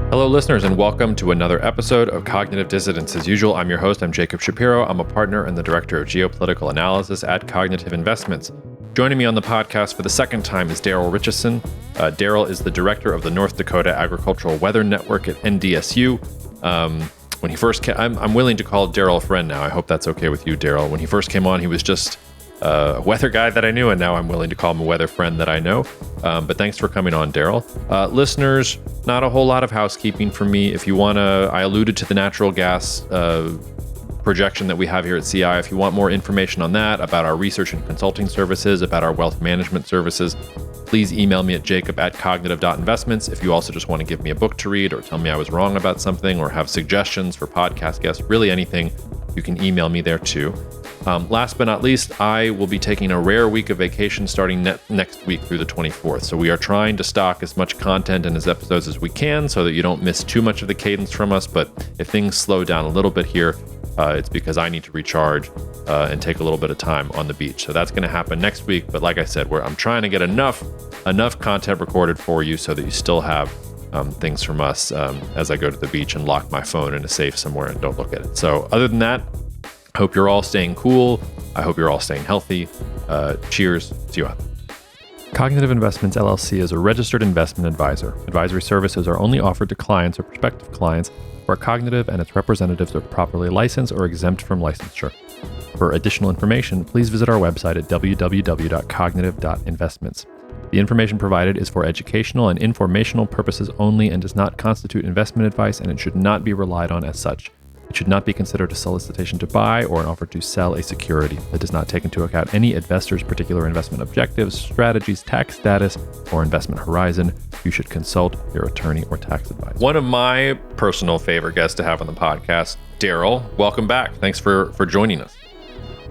Hello, listeners, and welcome to another episode of Cognitive Dissidence. As usual, I'm your host. I'm Jacob Shapiro. I'm a partner and the director of geopolitical analysis at Cognitive Investments. Joining me on the podcast for the second time is Daryl Ritchison. Daryl is the director of the North Dakota Agricultural Weather Network at NDSU. When he first came, I'm willing to call Daryl a friend now. I hope that's okay with you, Daryl. When he first came on, he was just a weather guy that I knew, and now I'm willing to call him a weather friend that I know. But thanks for coming on, Daryl. Listeners, not a whole lot of housekeeping from me. If you want to, I alluded to the natural gas projection that we have here at CI. If you want more information on that, about our research and consulting services, about our wealth management services, please email me at jacob@cognitive.investments. If you also just want to give me a book to read or tell me I was wrong about something or have suggestions for podcast guests, really anything, you can email me there too. Last but not least, I will be taking a rare week of vacation starting next week through the 24th. So we are trying to stock as much content and as episodes as we can so that you don't miss too much of the cadence from us. But if things slow down a little bit here, it's because I need to recharge and take a little bit of time on the beach. So that's going to happen next week. But like I said, I'm trying to get enough content recorded for you so that you still have things from us as I go to the beach and lock my phone in a safe somewhere and don't look at it. So other than that, I hope you're all staying cool. I hope you're all staying healthy. Cheers. See you out there. Cognitive Investments LLC is a registered investment advisor. Advisory services are only offered to clients or prospective clients where Cognitive and its representatives are properly licensed or exempt from licensure. For additional information, please visit our website at www.cognitive.investments. The information provided is for educational and informational purposes only and does not constitute investment advice, and it should not be relied on as such. It should not be considered a solicitation to buy or an offer to sell a security. It does not take into account any investor's particular investment objectives, strategies, tax status, or investment horizon. You should consult your attorney or tax advisor. One of my personal favorite guests to have on the podcast, Daryl. Welcome back. Thanks for joining us.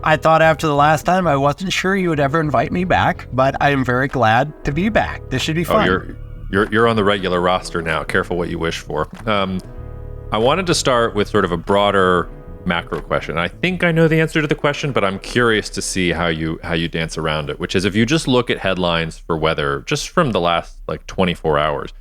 I thought after the last time I wasn't sure you would ever invite me back, but I am very glad to be back. This should be fun. Oh, you're on the regular roster now. Careful what you wish for. I wanted to start with sort of a broader macro question. I think I know the answer to the question, but I'm curious to see how you dance around it, which is if you just look at headlines for weather just from the last 24 hours,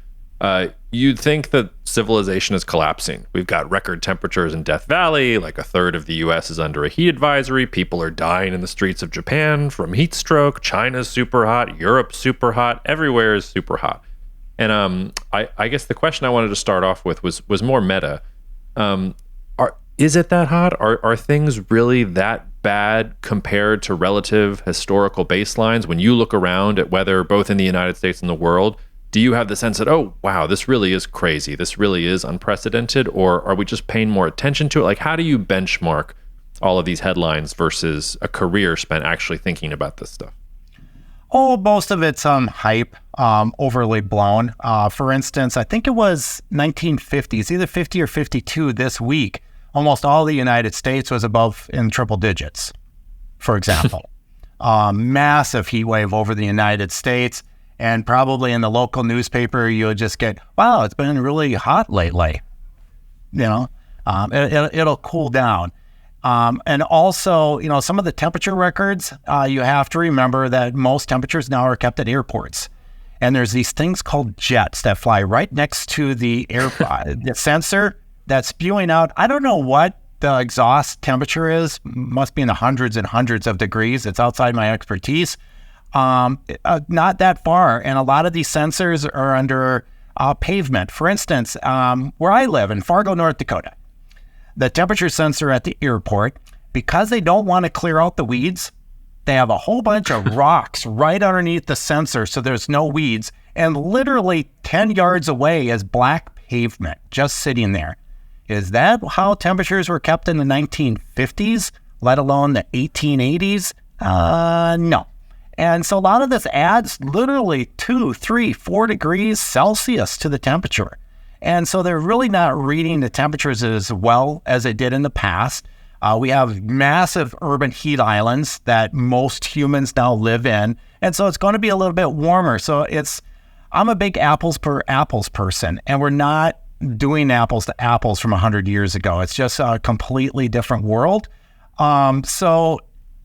you'd think that civilization is collapsing. We've got record temperatures in Death Valley, like a third of the US is under a heat advisory. People are dying in the streets of Japan from heat stroke. China's super hot, Europe's super hot, everywhere is super hot. And I guess the question I wanted to start off with was more meta. Is it that hot? Are things really that bad compared to relative historical baselines? When you look around at weather, both in the United States and the world, do you have the sense that, oh, wow, this really is crazy, this really is unprecedented? Or are we just paying more attention to it? Like, how do you benchmark all of these headlines versus a career spent actually thinking about this stuff? Oh, most of it's hype, overly blown. For instance, I think it was 1950s, either 50 or 52 this week. Almost all the United States was above in triple digits, for example. Massive heat wave over the United States. And probably in the local newspaper, you'll just get, wow, it's been really hot lately. It'll cool down. And also, some of the temperature records, you have to remember that most temperatures now are kept at airports. And there's these things called jets that fly right next to the the sensor that's spewing out. I don't know what the exhaust temperature is. Must be in the hundreds and hundreds of degrees. It's outside my expertise. Not that far. And a lot of these sensors are under pavement. For instance, where I live in Fargo, North Dakota, the temperature sensor at the airport, because they don't want to clear out the weeds, they have a whole bunch of rocks right underneath the sensor so there's no weeds. And literally 10 yards away is black pavement just sitting there. Is that how temperatures were kept in the 1950s, let alone the 1880s? No. And so a lot of this adds literally 2, 3, 4 degrees Celsius to the temperature. And so they're really not reading the temperatures as well as they did in the past. We have massive urban heat islands that most humans now live in. And so it's going to be a little bit warmer. So I'm a big apples per apples person, and we're not doing apples to apples from 100 years ago. It's just a completely different world. So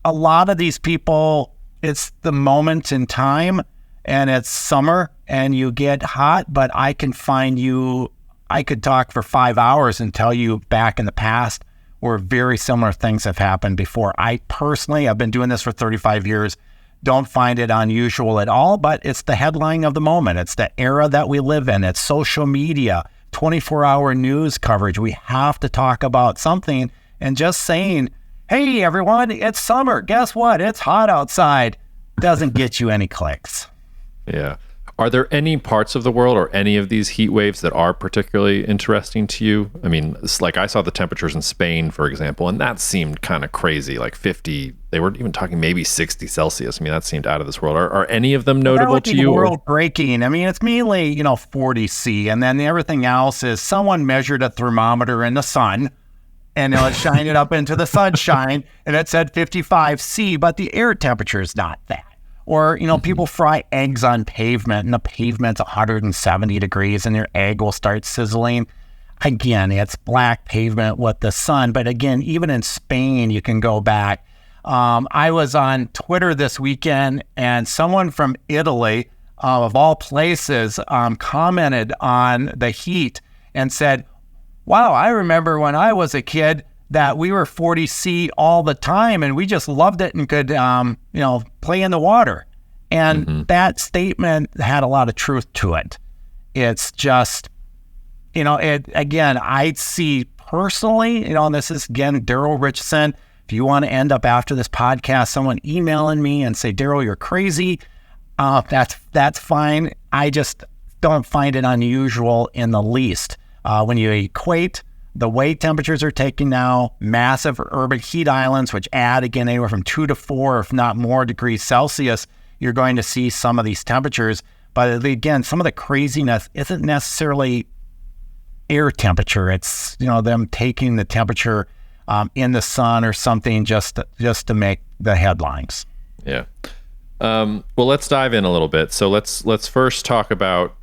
a lot of these people, it's the moment in time and it's summer and you get hot, but I can find you I could talk for 5 hours and tell you back in the past where very similar things have happened before. I personally, I've been doing this for 35 years, don't find it unusual at all, but it's the headline of the moment. It's the era that we live in. It's social media, 24-hour news coverage. We have to talk about something, and just saying, hey, everyone, it's summer. Guess what? It's hot outside doesn't get you any clicks. Yeah. Are there any parts of the world or any of these heat waves that are particularly interesting to you? I mean, it's like I saw the temperatures in Spain, for example, and that seemed kind of crazy, like 50. They were even talking maybe 60 Celsius. I mean, that seemed out of this world. Are any of them notable to you? World breaking. I mean, it's mainly, 40 C, and then everything else is someone measured a thermometer in the sun, and it shined it up into the sunshine, and it said 55 C, but the air temperature is not that. Or, people fry eggs on pavement, and the pavement's 170 degrees, and your egg will start sizzling. Again, it's black pavement with the sun. But again, even in Spain, you can go back. I was on Twitter this weekend, and someone from Italy, of all places, commented on the heat and said, wow, I remember when I was a kid that we were 40 C all the time, and we just loved it and could, play in the water. And that statement had a lot of truth to it. It's just, again, I see personally, and this is, again, Daryl Ritchison. If you want to end up after this podcast, someone emailing me and say, Daryl, you're crazy, that's fine. I just don't find it unusual in the least. When you equate the way temperatures are taking now, massive urban heat islands, which add, again, anywhere from 2 to 4, if not more, degrees Celsius, you're going to see some of these temperatures. But again, some of the craziness isn't necessarily air temperature. It's, them taking the temperature in the sun or something just to make the headlines. Yeah. Well, let's dive in a little bit. So let's first talk about,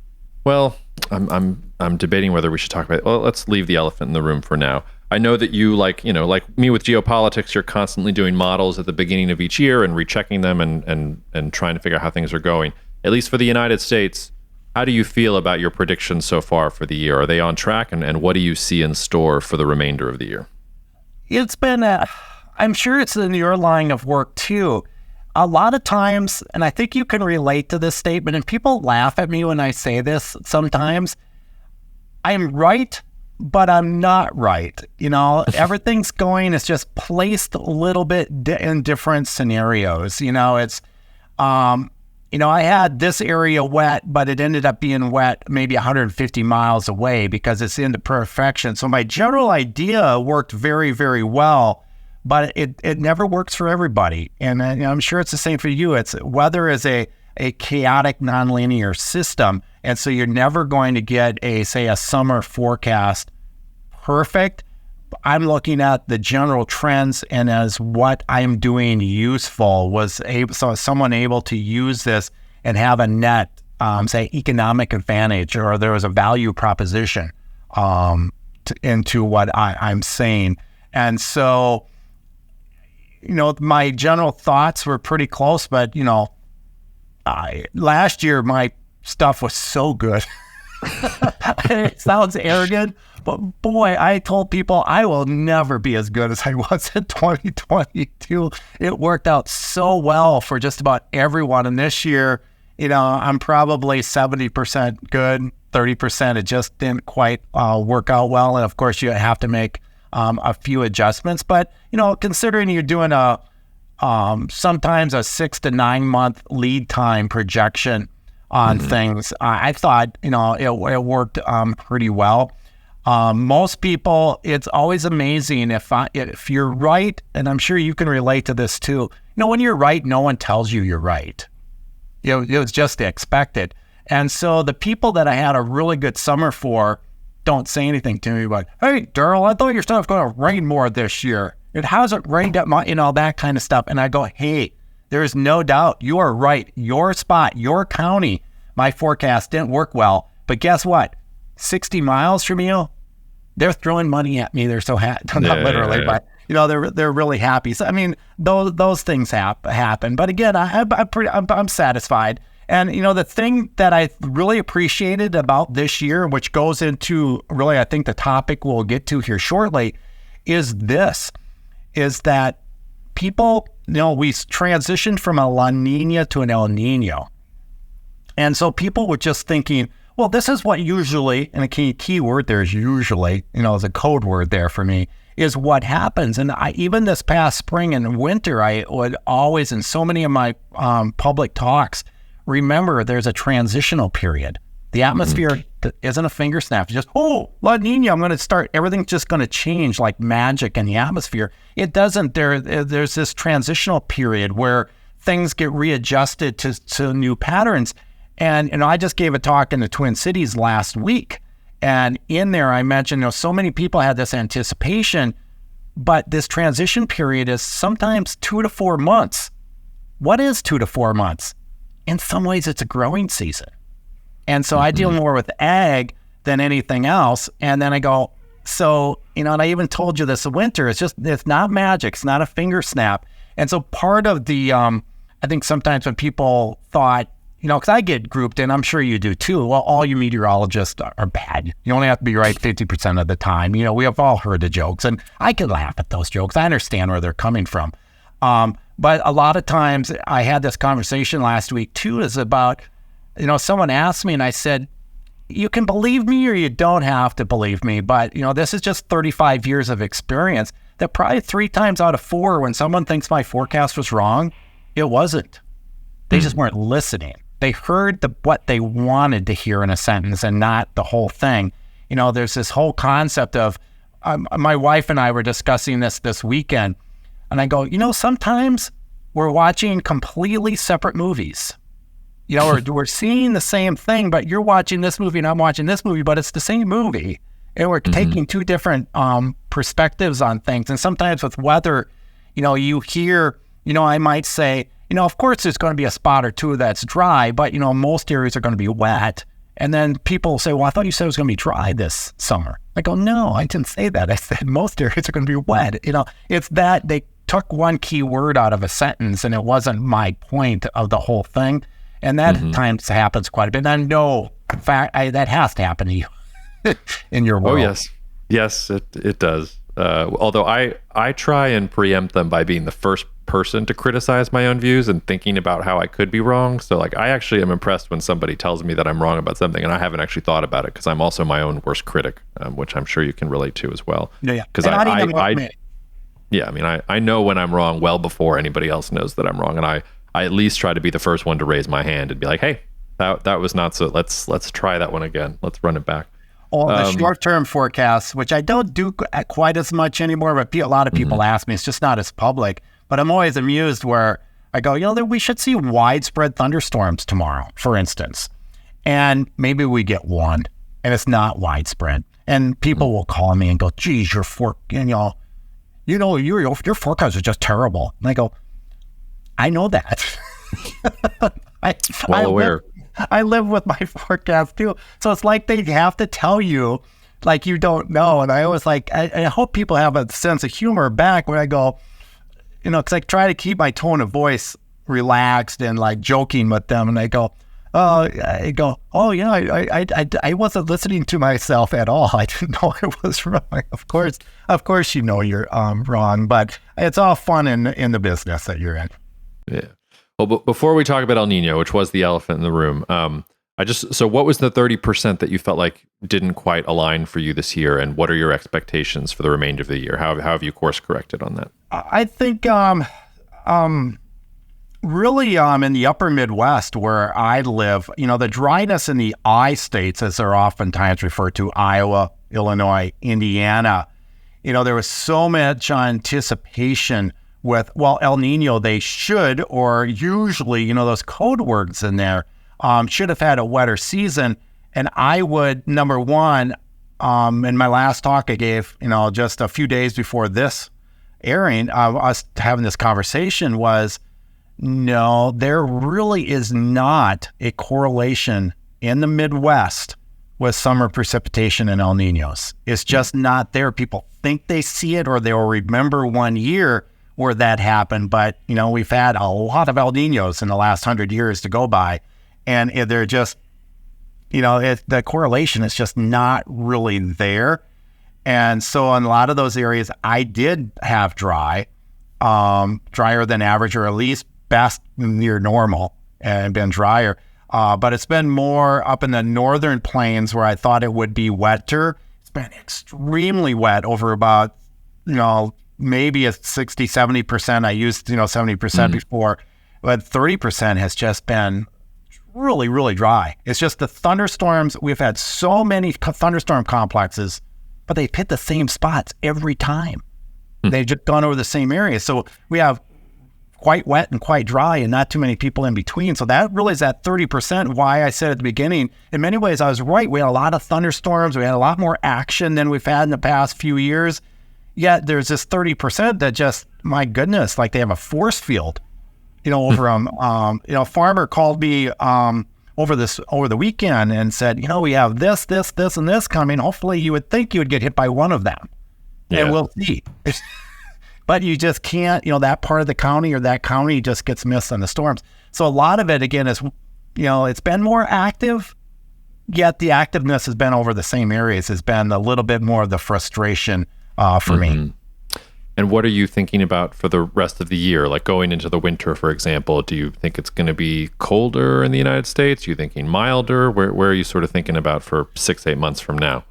well, I'm debating whether we should talk about it. Well, let's leave the elephant in the room for now. I know that you, like me with geopolitics, you're constantly doing models at the beginning of each year and rechecking them and trying to figure out how things are going. At least for the United States, how do you feel about your predictions so far for the year? Are they on track? And what do you see in store for the remainder of the year? It's been, I'm sure it's in your line of work too. A lot of times, and I think you can relate to this statement, and people laugh at me when I say this sometimes, I'm right, but I'm not right. Everything's going, it's just placed a little bit in different scenarios. It's, I had this area wet, but it ended up being wet maybe 150 miles away because it's into perfection. So my general idea worked very, very well, but it never works for everybody. And I'm sure it's the same for you. Weather is a chaotic, nonlinear system. And so you're never going to get a summer forecast perfect. I'm looking at the general trends, and as what I'm doing useful so someone able to use this and have a net, economic advantage, or there was a value proposition into what I'm saying. And so, my general thoughts were pretty close, but, last year my stuff was so good. It sounds arrogant, but boy, I told people I will never be as good as I was in 2022. It worked out so well for just about everyone. And this year, I'm probably 70% good, 30% it just didn't quite work out well. And of course, you have to make a few adjustments. But, considering you're doing sometimes a 6 to 9 month lead time projection on things, I thought, it worked pretty well. Most people, it's always amazing if you're right, and I'm sure you can relate to this too. When you're right, no one tells you you're right. It was just expected. And so the people that I had a really good summer for don't say anything to me about, hey, Daryl, I thought your stuff was going to rain more this year. It hasn't rained at that kind of stuff. And I go, hey, there is no doubt you are right. Your spot, your county, my forecast didn't work well. But guess what? 60 miles from you, they're throwing money at me. They're so happy. Not literally, but they're really happy. So I mean, those things happen. But again, I'm satisfied. And, the thing that I really appreciated about this year, which goes into really, I think the topic we'll get to here shortly, is that people, we transitioned from a La Niña to an El Nino. And so people were just thinking, well, this is what usually, and a key word there is usually, is a code word there for me, is what happens. And even this past spring and winter, I would always, in so many of my public talks, remember there's a transitional period. The atmosphere isn't a finger snap. It's just, La Nina, I'm going to start, everything's just going to change like magic in the atmosphere. It doesn't. There's this transitional period where things get readjusted to new patterns. And I just gave a talk in the Twin Cities last week. And in there, I mentioned, so many people had this anticipation, but this transition period is sometimes 2 to 4 months. What is 2 to 4 months? In some ways, it's a growing season. And so I deal more with ag than anything else. And then I go, and I even told you this winter, it's not magic. It's not a finger snap. And so part of the, I think sometimes when people thought, because I get grouped in, I'm sure you do too. Well, all you meteorologists are bad. You only have to be right 50% of the time. We have all heard the jokes, and I can laugh at those jokes. I understand where they're coming from. But a lot of times, I had this conversation last week too, is about, someone asked me and I said, you can believe me or you don't have to believe me, but this is just 35 years of experience that probably 3 times out of 4, when someone thinks my forecast was wrong, it wasn't. They just weren't listening. They heard what they wanted to hear in a sentence and not the whole thing. There's this whole concept of, my wife and I were discussing this weekend, and I go, sometimes we're watching completely separate movies. We're seeing the same thing, but you're watching this movie and I'm watching this movie, but it's the same movie. And we're taking 2 different perspectives on things. And sometimes with weather, you hear, I might say, of course, there's going to be a spot or 2 that's dry, but, most areas are going to be wet. And then people say, well, I thought you said it was going to be dry this summer. I go, no, I didn't say that. I said most areas are going to be wet. It's that they took one key word out of a sentence and it wasn't my point of the whole thing. And that at times happens quite a bit. And I know, in fact, that has to happen to you in your world. Oh, yes. Yes, it does. Although I try and preempt them by being the first person to criticize my own views and thinking about how I could be wrong. So I actually am impressed when somebody tells me that I'm wrong about something and I haven't actually thought about it, because I'm also my own worst critic, which I'm sure you can relate to as well. Yeah. Because I know when I'm wrong well before anybody else knows that I'm wrong, and I at least try to be the first one to raise my hand and be like, hey, that was not so. Let's try that one again. Let's run it back. All the short-term forecasts, which I don't do quite as much anymore, but a lot of people ask me. It's just not as public. But I'm always amused where I go, we should see widespread thunderstorms tomorrow, for instance. And maybe we get one, and it's not widespread. And people will call me and go, geez, your forecasts are just terrible. And I go, I know that. Well aware. I live with my forecast too. So it's like they have to tell you like you don't know. And I always I hope people have a sense of humor back when I go, because I try to keep my tone of voice relaxed and joking with them. And I go, I wasn't listening to myself at all. I didn't know I was wrong. Of course, you're wrong, but it's all fun in the business that you're in. Yeah. Well, but before we talk about El Nino, which was the elephant in the room, so what was the 30% that you felt like didn't quite align for you this year, and what are your expectations for the remainder of the year? How have you course corrected on that? I think really in the upper Midwest where I live, the dryness in the I states, as they're oftentimes referred to, Iowa, Illinois, Indiana, there was so much anticipation with, El Nino, they should, or usually, those code words in there, should have had a wetter season. And I would, number one, in my last talk I gave, just a few days before this airing, us having this conversation was, no, there really is not a correlation in the Midwest with summer precipitation and El Ninos. It's just not there. People think they see it, or they'll remember one year where that happened, but we've had a lot of El Ninos in the last 100 years to go by, and they're just, the correlation is just not really there. And so in a lot of those areas, I did have drier than average, or at least best near normal, and been drier. But it's been more up in the northern plains where I thought it would be wetter. It's been extremely wet over about, maybe a 60, 70%. I used, 70% before, but 30% has just been really, really dry. It's just the thunderstorms. We've had so many thunderstorm complexes, but they've hit the same spots every time. They've just gone over the same areas. So we have quite wet and quite dry and not too many people in between. So that really is that 30%. Why I said at the beginning, in many ways, I was right. We had a lot of thunderstorms. We had a lot more action than we've had in the past few years. Yet there's this 30% that just, my goodness, like they have a force field, over them. A farmer called me over the weekend and said, we have this, and this coming. Hopefully you would think you would get hit by one of them. Yeah. And we'll see. But you just can't, that part of the county or that county just gets missed on the storms. So a lot of it, again, is, it's been more active, yet the activeness has been over the same areas. Has been a little bit more of the frustration for me. And what are you thinking about for the rest of the year? Like going into the winter, for example, do you think it's going to be colder in the United States? Are you thinking milder? Where are you sort of thinking about for 6-8 months from now?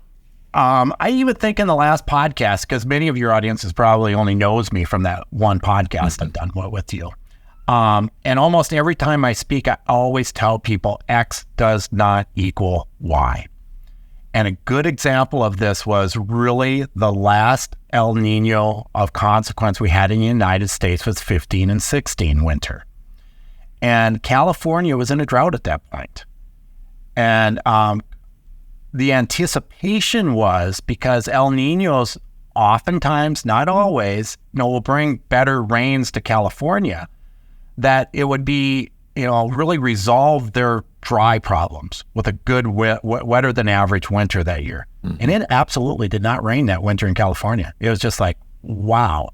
I even think in the last podcast, because many of your audiences probably only knows me from that one podcast I've done with you. And almost every time I speak, I always tell people X does not equal Y. And a good example of this was really the last El Nino of consequence we had in the United States was 15 and 16 winter. And California was in a drought at that point. And the anticipation was, because El Ninos oftentimes, not always, will bring better rains to California, that it would be, really resolve their dry problems with a good wetter than average winter that year. And it absolutely did not rain that winter in California. It was just like, wow.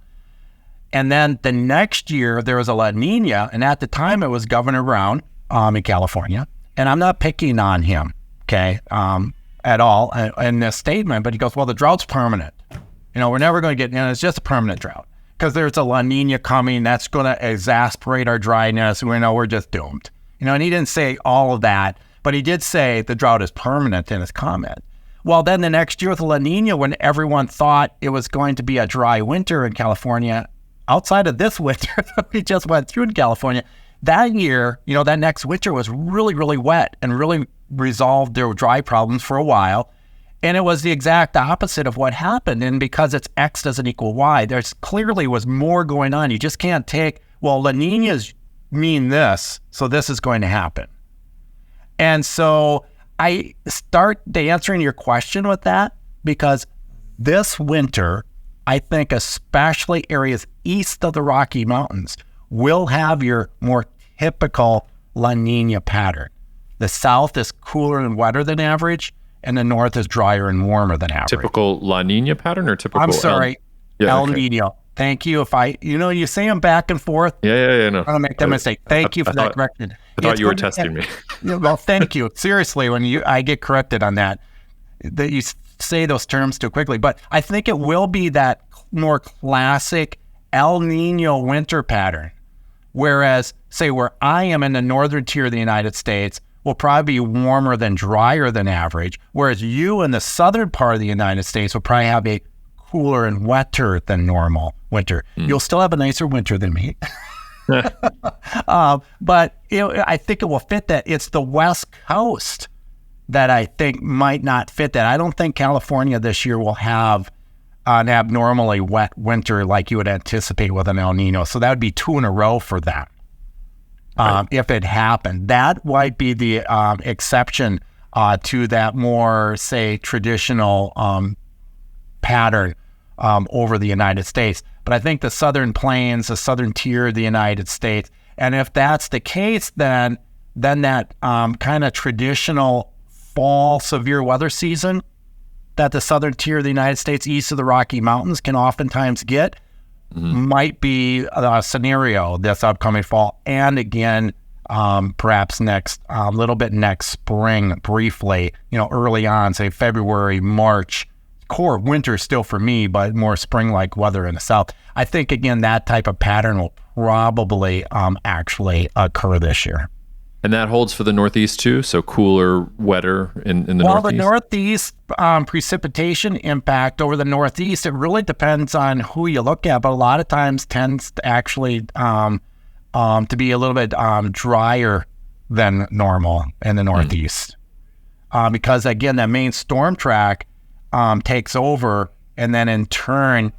And then the next year there was a La Niña, and at the time it was Governor Brown in California. And I'm not picking on him, okay, at all in this statement, but he goes, well, the drought's permanent. We're never going to get, it's just a permanent drought because there's a La Niña coming that's going to exasperate our dryness. We're just doomed. And he didn't say all of that, but he did say the drought is permanent in his comment. Well, then the next year with La Niña, when everyone thought it was going to be a dry winter in California, outside of this winter that we just went through in California, that year, that next winter was really, really wet and really resolved their dry problems for a while. And it was the exact opposite of what happened. And because it's X doesn't equal Y, there's clearly was more going on. You just can't take, well, La Niñas mean this, so this is going to happen. And so I start answering your question with that, because this winter, I think especially areas east of the Rocky Mountains will have your more typical La Niña pattern. The south is cooler and wetter than average, and the north is drier and warmer than average. Typical La Niña pattern or typical? I'm sorry, El Nino. Thank you. If you say them back and forth. Yeah. No. I don't make that mistake. Thank you for that correction. I thought you were testing me. Well, thank you. Seriously, when I get corrected on that you say those terms too quickly. But I think it will be that more classic El Nino winter pattern. Whereas, say, where I am in the northern tier of the United States will probably be warmer than drier than average. Whereas you in the southern part of the United States will probably have a cooler and wetter than normal winter. You'll still have a nicer winter than me. But I think it will fit that. It's the West Coast that I think might not fit that. I don't think California this year will have an abnormally wet winter like you would anticipate with an El Nino. So that would be 2 in a row for that. Right. If it happened, that might be the exception to that more, say, traditional pattern over the United States. But I think the southern plains, the southern tier of the United States, and if that's the case, then that kind of traditional fall severe weather season that the southern tier of the United States east of the Rocky Mountains can oftentimes get might be a scenario this upcoming fall. And again, perhaps next little bit next spring, briefly, early on, say February, March. Core winter still for me, but more spring-like weather in the south. I think, again, that type of pattern will probably actually occur this year. And that holds for the Northeast too? So cooler, wetter in the Northeast? Well, the Northeast precipitation impact over the Northeast, it really depends on who you look at, but a lot of times tends to actually to be a little bit drier than normal in the Northeast. Because, again, that main storm track takes over, and then in turn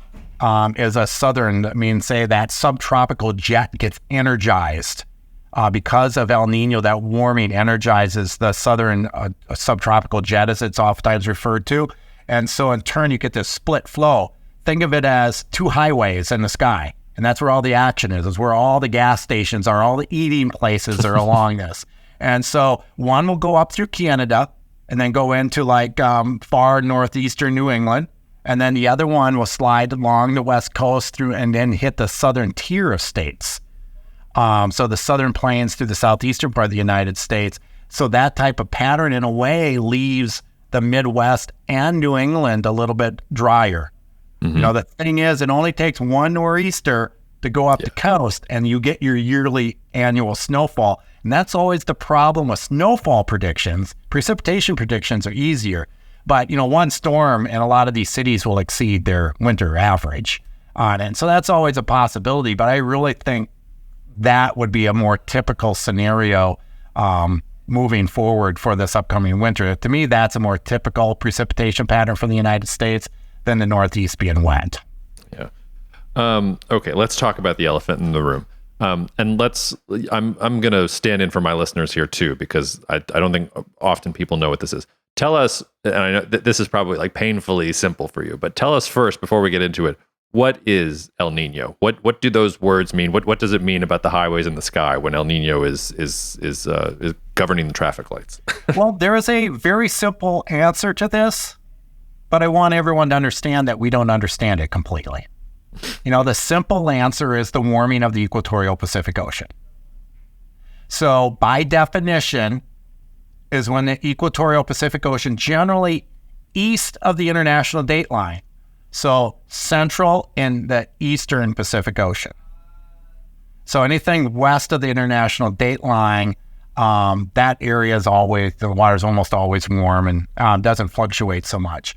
is a southern, say that subtropical jet gets energized because of El Nino. That warming energizes the southern subtropical jet, as it's oftentimes referred to. And so in turn, you get this split flow. Think of it as two highways in the sky. And that's where all the action is where all the gas stations are, all the eating places are along this. And so one will go up through Canada, and then go into far northeastern New England. And then the other one will slide along the west coast through and then hit the southern tier of states. So the southern plains through the southeastern part of the United States. So that type of pattern in a way leaves the Midwest and New England a little bit drier. Mm-hmm. The thing is, it only takes one nor'easter to go up the coast and you get your yearly annual snowfall. And that's always the problem with snowfall predictions. Precipitation predictions are easier. But, one storm and a lot of these cities will exceed their winter average on it. And so that's always a possibility. But I really think that would be a more typical scenario moving forward for this upcoming winter. To me, that's a more typical precipitation pattern for the United States than the Northeast being wet. Yeah. Okay, let's talk about the elephant in the room. And I'm going to stand in for my listeners here too, because I don't think often people know what this is. Tell us, and I know that this is probably painfully simple for you, but tell us first, before we get into it, what is El Nino? What do those words mean? What does it mean about the highways in the sky when El Nino is governing the traffic lights? Well, there is a very simple answer to this, but I want everyone to understand that we don't understand it completely. The simple answer is the warming of the equatorial Pacific Ocean. So by definition is when the equatorial Pacific Ocean, generally east of the international date line, so central in the eastern Pacific Ocean. So anything west of the international date line, that area is the water is almost always warm and doesn't fluctuate so much.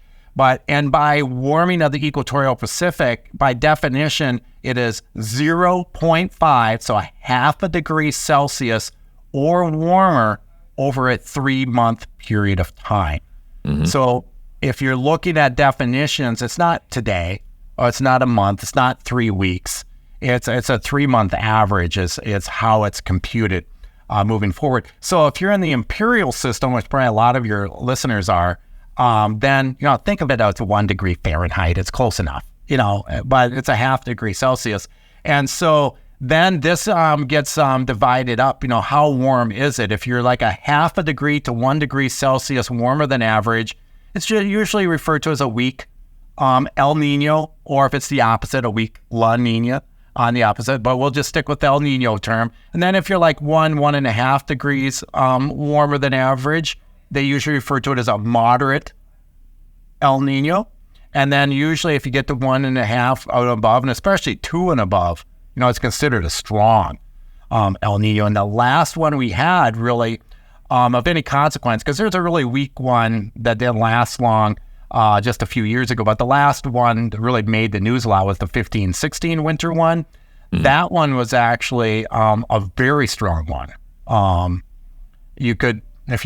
And by warming of the equatorial Pacific, by definition, it is 0.5, so a half a degree Celsius or warmer over a 3-month period of time. Mm-hmm. So if you're looking at definitions, it's not today, or it's not a month, it's not 3 weeks. It's a 3-month average is how it's computed moving forward. So if you're in the imperial system, which probably a lot of your listeners are, then, think of it as 1 degree Fahrenheit. It's close enough, but it's a half degree Celsius. And so then this gets divided up, how warm is it? If you're like a half a degree to 1 degree Celsius warmer than average, it's usually referred to as a weak El Nino, or if it's the opposite, a weak La Niña on the opposite, but we'll just stick with the El Nino term. And then if you're like 1.5 degrees warmer than average, they usually refer to it as a moderate El Nino. And then usually if you get to 1.5 out above, and especially 2 and above, it's considered a strong El Nino. And the last one we had really of any consequence, because there's a really weak one that didn't last long just a few years ago, but the last one that really made the news a lot was the 15-16 winter one. Mm-hmm. That one was actually a very strong one. You could,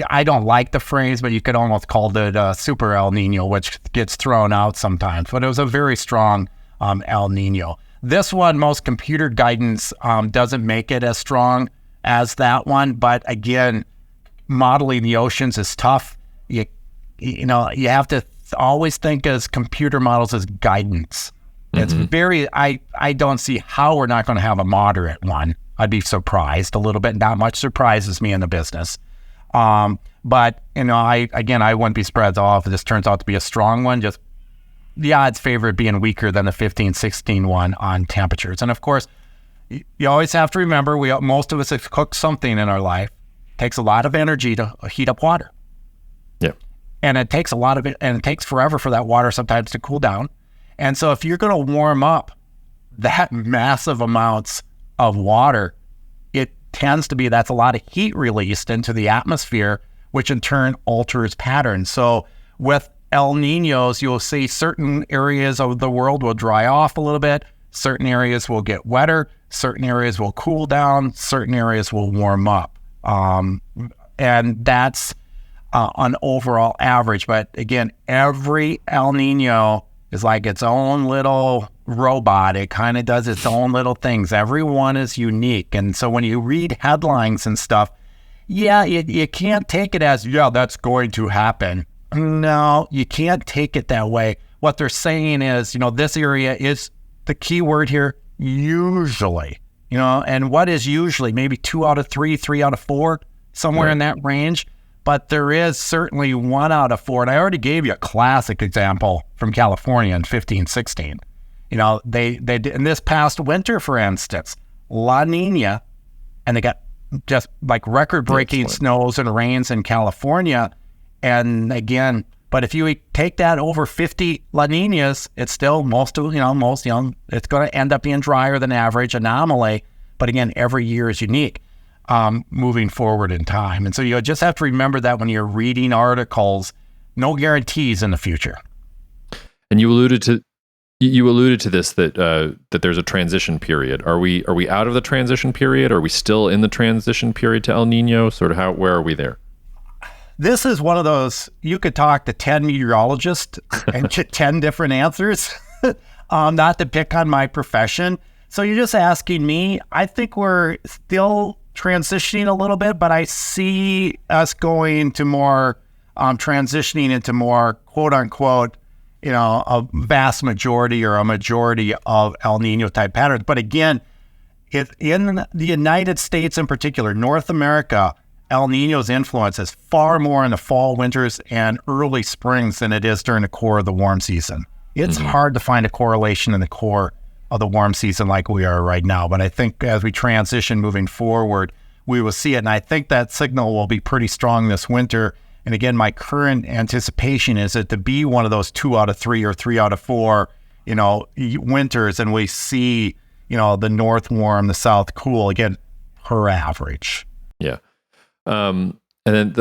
I don't like the phrase, but you could almost call it super El Nino, which gets thrown out sometimes, but it was a very strong El Nino. This one, most computer guidance doesn't make it as strong as that one, but again, modeling the oceans is tough. You have to always think as computer models as guidance. Mm-hmm. It's very, I don't see how we're not going to have a moderate one. I'd be surprised a little bit. Not much surprises me in the business. But I wouldn't be surprised at all if this turns out to be a strong one. Just the odds favor it being weaker than the 15-16 one on temperatures. And of course, you always have to remember, most of us have cooked something in our life. It takes a lot of energy to heat up water. Yeah. And it takes and it takes forever for that water sometimes to cool down. And so if you're going to warm up that massive amounts of water, it tends to be, that's a lot of heat released into the atmosphere, which in turn alters patterns. So with El Niños, you'll see certain areas of the world will dry off a little bit. Certain areas will get wetter. Certain areas will cool down. Certain areas will warm up. And that's an overall average. But again, every El Nino is like its own little robot. It kind of does its own little things. Everyone is unique. And so when you read headlines and stuff, you can't take it as, that's going to happen. No, you can't take it that way. What they're saying is, this area is the key word here, usually. And what is usually? Maybe 2 out of 3, 3 out of 4, somewhere in that range. But there is certainly 1 out of 4. And I already gave you a classic example from California in 15-16. They did, in this past winter, for instance, La Niña, and they got just like record-breaking snows and rains in California. And again, but if you take that over 50 La Niñas, it's still it's going to end up being drier than average, anomaly. But again, every year is unique. Moving forward in time. And so you just have to remember that when you're reading articles, no guarantees in the future. And you alluded to this, that there's a transition period. Are we out of the transition period? Are we still in the transition period to El Nino? Sort of where are we there? This is one of those, you could talk to 10 meteorologists and get 10 different answers, not to pick on my profession. So you're just asking me. I think we're still transitioning a little bit, but I see us going to more, transitioning into more, quote unquote, a vast majority or a majority of El Nino type patterns. But again, in the United States in particular, North America, El Nino's influence is far more in the fall, winters, and early springs than it is during the core of the warm season. It's hard to find a correlation in the core of the warm season like we are right now. But I think as we transition moving forward, we will see it. And I think that signal will be pretty strong this winter. And again, my current anticipation is it to be one of those 2 out of 3 or 3 out of 4, winters. And we see, the north warm, the south cool, again, per average. Yeah. And then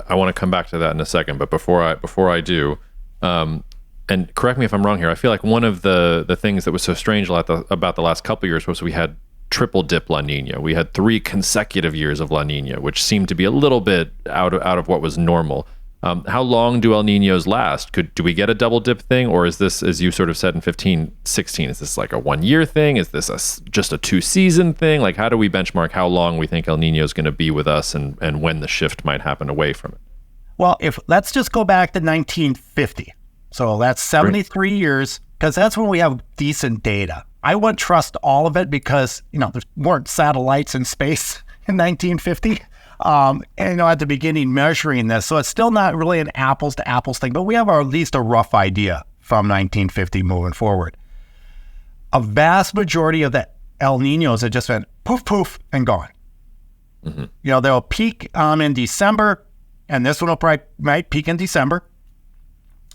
I want to come back to that in a second, but before I do, and correct me if I'm wrong here, I feel like one of the things that was so strange about the last couple of years was we had triple dip La Nina. We had 3 consecutive years of La Nina, which seemed to be a little bit out of what was normal. How long do El Ninos last? Do we get a double dip thing, or is this, as you sort of said in 15-16, is this like a 1-year thing? Is this just a 2-season thing? Like, how do we benchmark how long we think El Nino is going to be with us, and when the shift might happen away from it? Well, let's just go back to 1950. So that's 73 years, because that's when we have decent data. I wouldn't trust all of it because, there weren't satellites in space in 1950. And, at the beginning measuring this. So it's still not really an apples to apples thing, but we have at least a rough idea from 1950 moving forward. A vast majority of the El Ninos have just been poof, poof, and gone. They'll peak in December, and this one might peak in December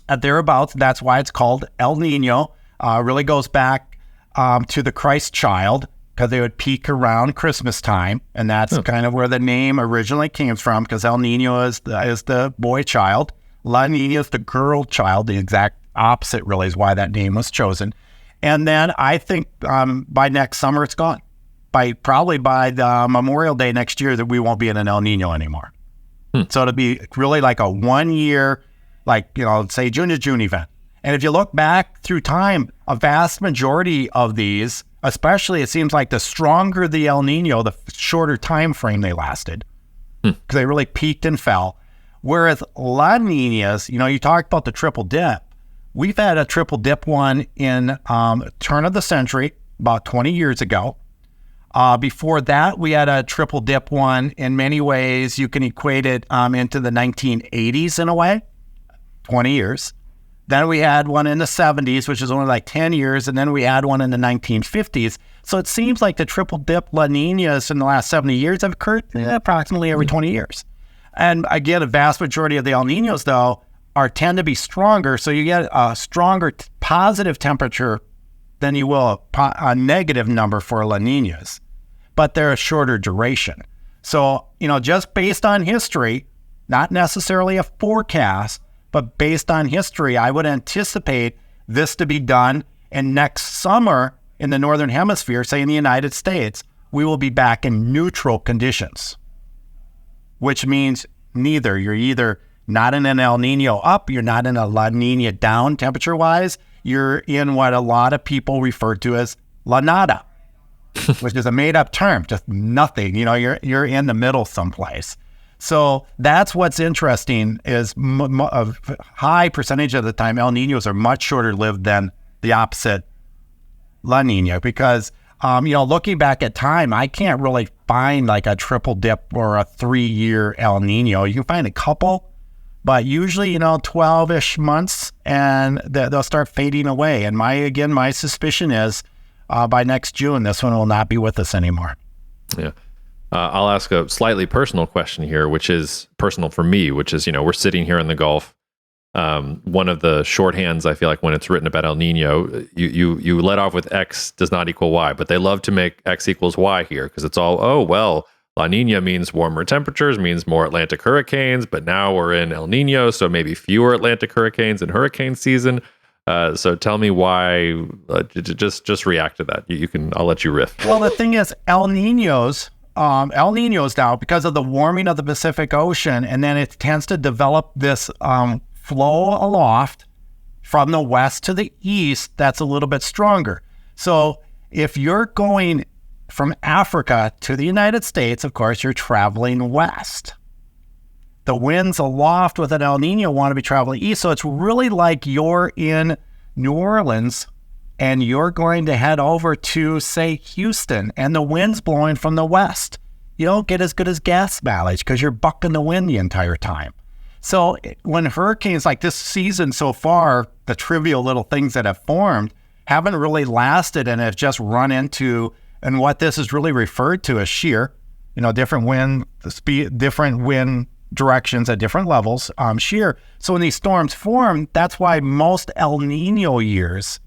at thereabouts. That's why it's called El Nino. Really goes back to the Christ child, because they would peak around Christmas time, and that's kind of where the name originally came from, because El Nino is the boy child. La Nina is the girl child. The exact opposite really is why that name was chosen. And then I think by next summer it's gone. Probably by the Memorial Day next year that we won't be in an El Nino anymore. So it'll be really like a 1 year, say June to June event. And if you look back through time, a vast majority of these, especially it seems like the stronger the El Nino, the shorter time frame they lasted, because they really peaked and fell. Whereas La Niñas, you talked about the triple dip. We've had a triple dip one in turn of the century, about 20 years ago. Before that, we had a triple dip one. In many ways, you can equate it into the 1980s in a way, 20 years. Then we had one in the 70s, which is only like 10 years. And then we had one in the 1950s. So it seems like the triple dip La Niñas in the last 70 years have occurred approximately every 20 years. And again, a vast majority of the El Niños, though, tend to be stronger. So you get a stronger positive temperature than you will a negative number for La Niñas. But they're a shorter duration. So, just based on history, not necessarily a forecast, but based on history, I would anticipate this to be done. And next summer in the Northern Hemisphere, say in the United States, we will be back in neutral conditions, which means neither. You're either not in an El Nino up, you're not in a La Nina down temperature-wise. You're in what a lot of people refer to as La Nada, which is a made-up term, just nothing. You're in the middle someplace. So that's what's interesting is a high percentage of the time El Niños are much shorter lived than the opposite La Nina because, looking back at time, I can't really find like a triple dip or a 3-year El Nino. You can find a couple, but usually, 12-ish months and they'll start fading away. And my suspicion is by next June, this one will not be with us anymore. Yeah. I'll ask a slightly personal question here, which is personal for me, which is, we're sitting here in the Gulf. One of the shorthands, I feel like when it's written about El Nino, you let off with X does not equal Y, but they love to make X equals Y here because it's all, La Nina means warmer temperatures, means more Atlantic hurricanes, but now we're in El Nino, so maybe fewer Atlantic hurricanes in hurricane season. So tell me why, just react to that. I'll let you riff. Well, the thing is, El Ninos now, because of the warming of the Pacific Ocean, and then it tends to develop this flow aloft from the west to the east that's a little bit stronger. So if you're going from Africa to the United States, of course, you're traveling west. The winds aloft with an El Nino want to be traveling east. So it's really like you're in New Orleans and you're going to head over to, say, Houston, and the wind's blowing from the west. You don't get as good as gas mileage because you're bucking the wind the entire time. So when hurricanes like this season so far, the trivial little things that have formed haven't really lasted and have just run into, and what this is really referred to as shear, different wind speed, different wind directions at different levels, shear. So when these storms form, that's why most El Nino years,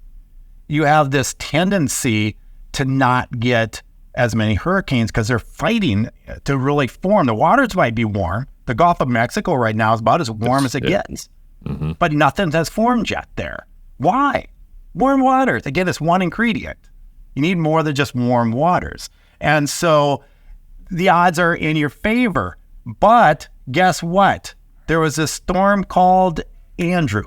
you have this tendency to not get as many hurricanes because they're fighting to really form. The waters might be warm. The Gulf of Mexico right now is about as warm as it gets, but nothing has formed yet there. Why? Warm waters. Again, it's one ingredient. You need more than just warm waters. And so the odds are in your favor. But guess what? There was a storm called Andrew.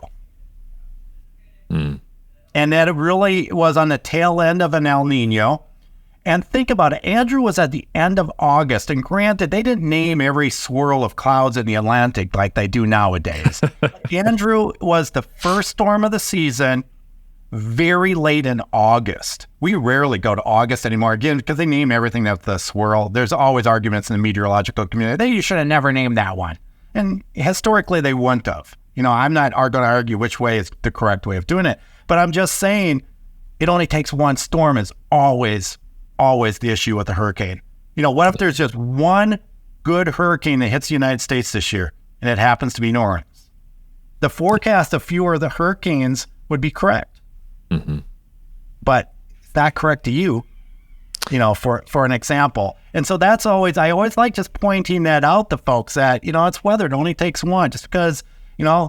And that really was on the tail end of an El Nino. And think about it. Andrew was at the end of August. And granted, they didn't name every swirl of clouds in the Atlantic like they do nowadays. Andrew was the first storm of the season very late in August. We rarely go to August anymore, again, because they name everything that's the swirl. There's always arguments in the meteorological community. You should have never named that one. And historically, they wouldn't have. I'm not going to argue which way is the correct way of doing it. But I'm just saying it only takes one storm is always the issue with a hurricane. What if there's just one good hurricane that hits the United States this year and it happens to be New Orleans? The forecast of fewer of the hurricanes would be correct. But it's not correct to you, for an example. And so I always like just pointing that out to folks that, it's weather. It only takes one. Just because,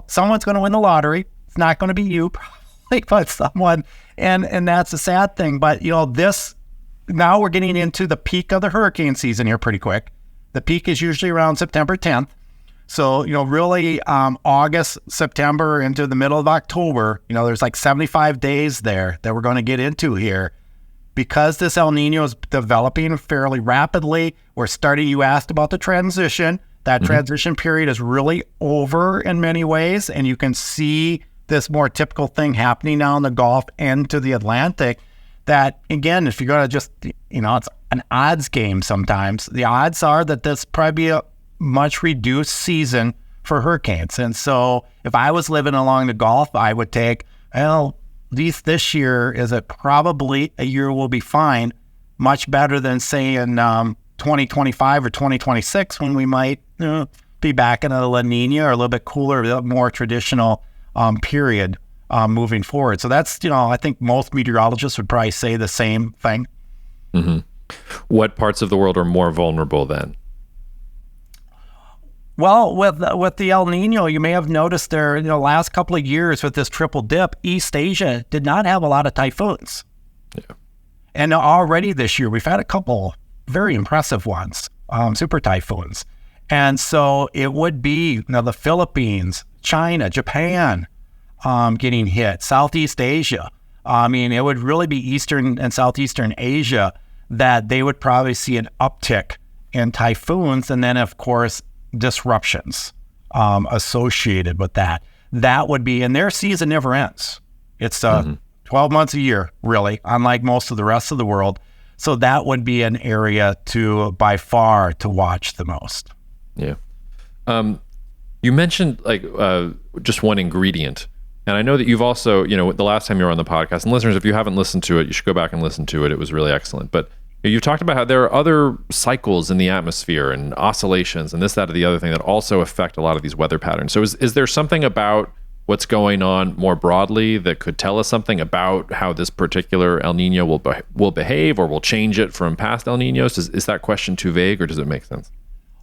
someone's going to win the lottery. It's not going to be you, probably, but someone. And that's a sad thing. But, now we're getting into the peak of the hurricane season here pretty quick. The peak is usually around September 10th. So, really August, September into the middle of October, there's like 75 days there that we're going to get into here. Because this El Nino is developing fairly rapidly, you asked about the transition. That transition period is really over in many ways. And you can see this more typical thing happening now in the Gulf and to the Atlantic. That, again, if you're going to just, it's an odds game sometimes. The odds are that this probably be a much reduced season for hurricanes. And so if I was living along the Gulf, I would take, well, at least this year is probably a year we'll be fine, much better than say in 2025 or 2026 when we might be back in a La Nina or a little bit cooler, a more traditional period moving forward. So that's, I think most meteorologists would probably say the same thing. Mm-hmm. What parts of the world are more vulnerable then? Well, with the El Nino, you may have noticed there, last couple of years with this triple dip, East Asia did not have a lot of typhoons. Yeah. And already this year, we've had a couple very impressive ones, super typhoons. And so it would be the Philippines, China, Japan getting hit, Southeast Asia. I mean, it would really be Eastern and Southeastern Asia that they would probably see an uptick in typhoons. And then, of course, disruptions associated with that. That would be, and their season never ends. It's 12 months a year, really, unlike most of the rest of the world. So that would be an area by far to watch the most. Yeah. You mentioned just one ingredient. And I know that you've also, the last time you were on the podcast, and listeners, if you haven't listened to it, you should go back and listen to it. It was really excellent. But you've talked about how there are other cycles in the atmosphere and oscillations and this, that, or the other thing that also affect a lot of these weather patterns. So is there something about what's going on more broadly that could tell us something about how this particular El Nino will behave or will change it from past El Ninos? Is that question too vague, or does it make sense?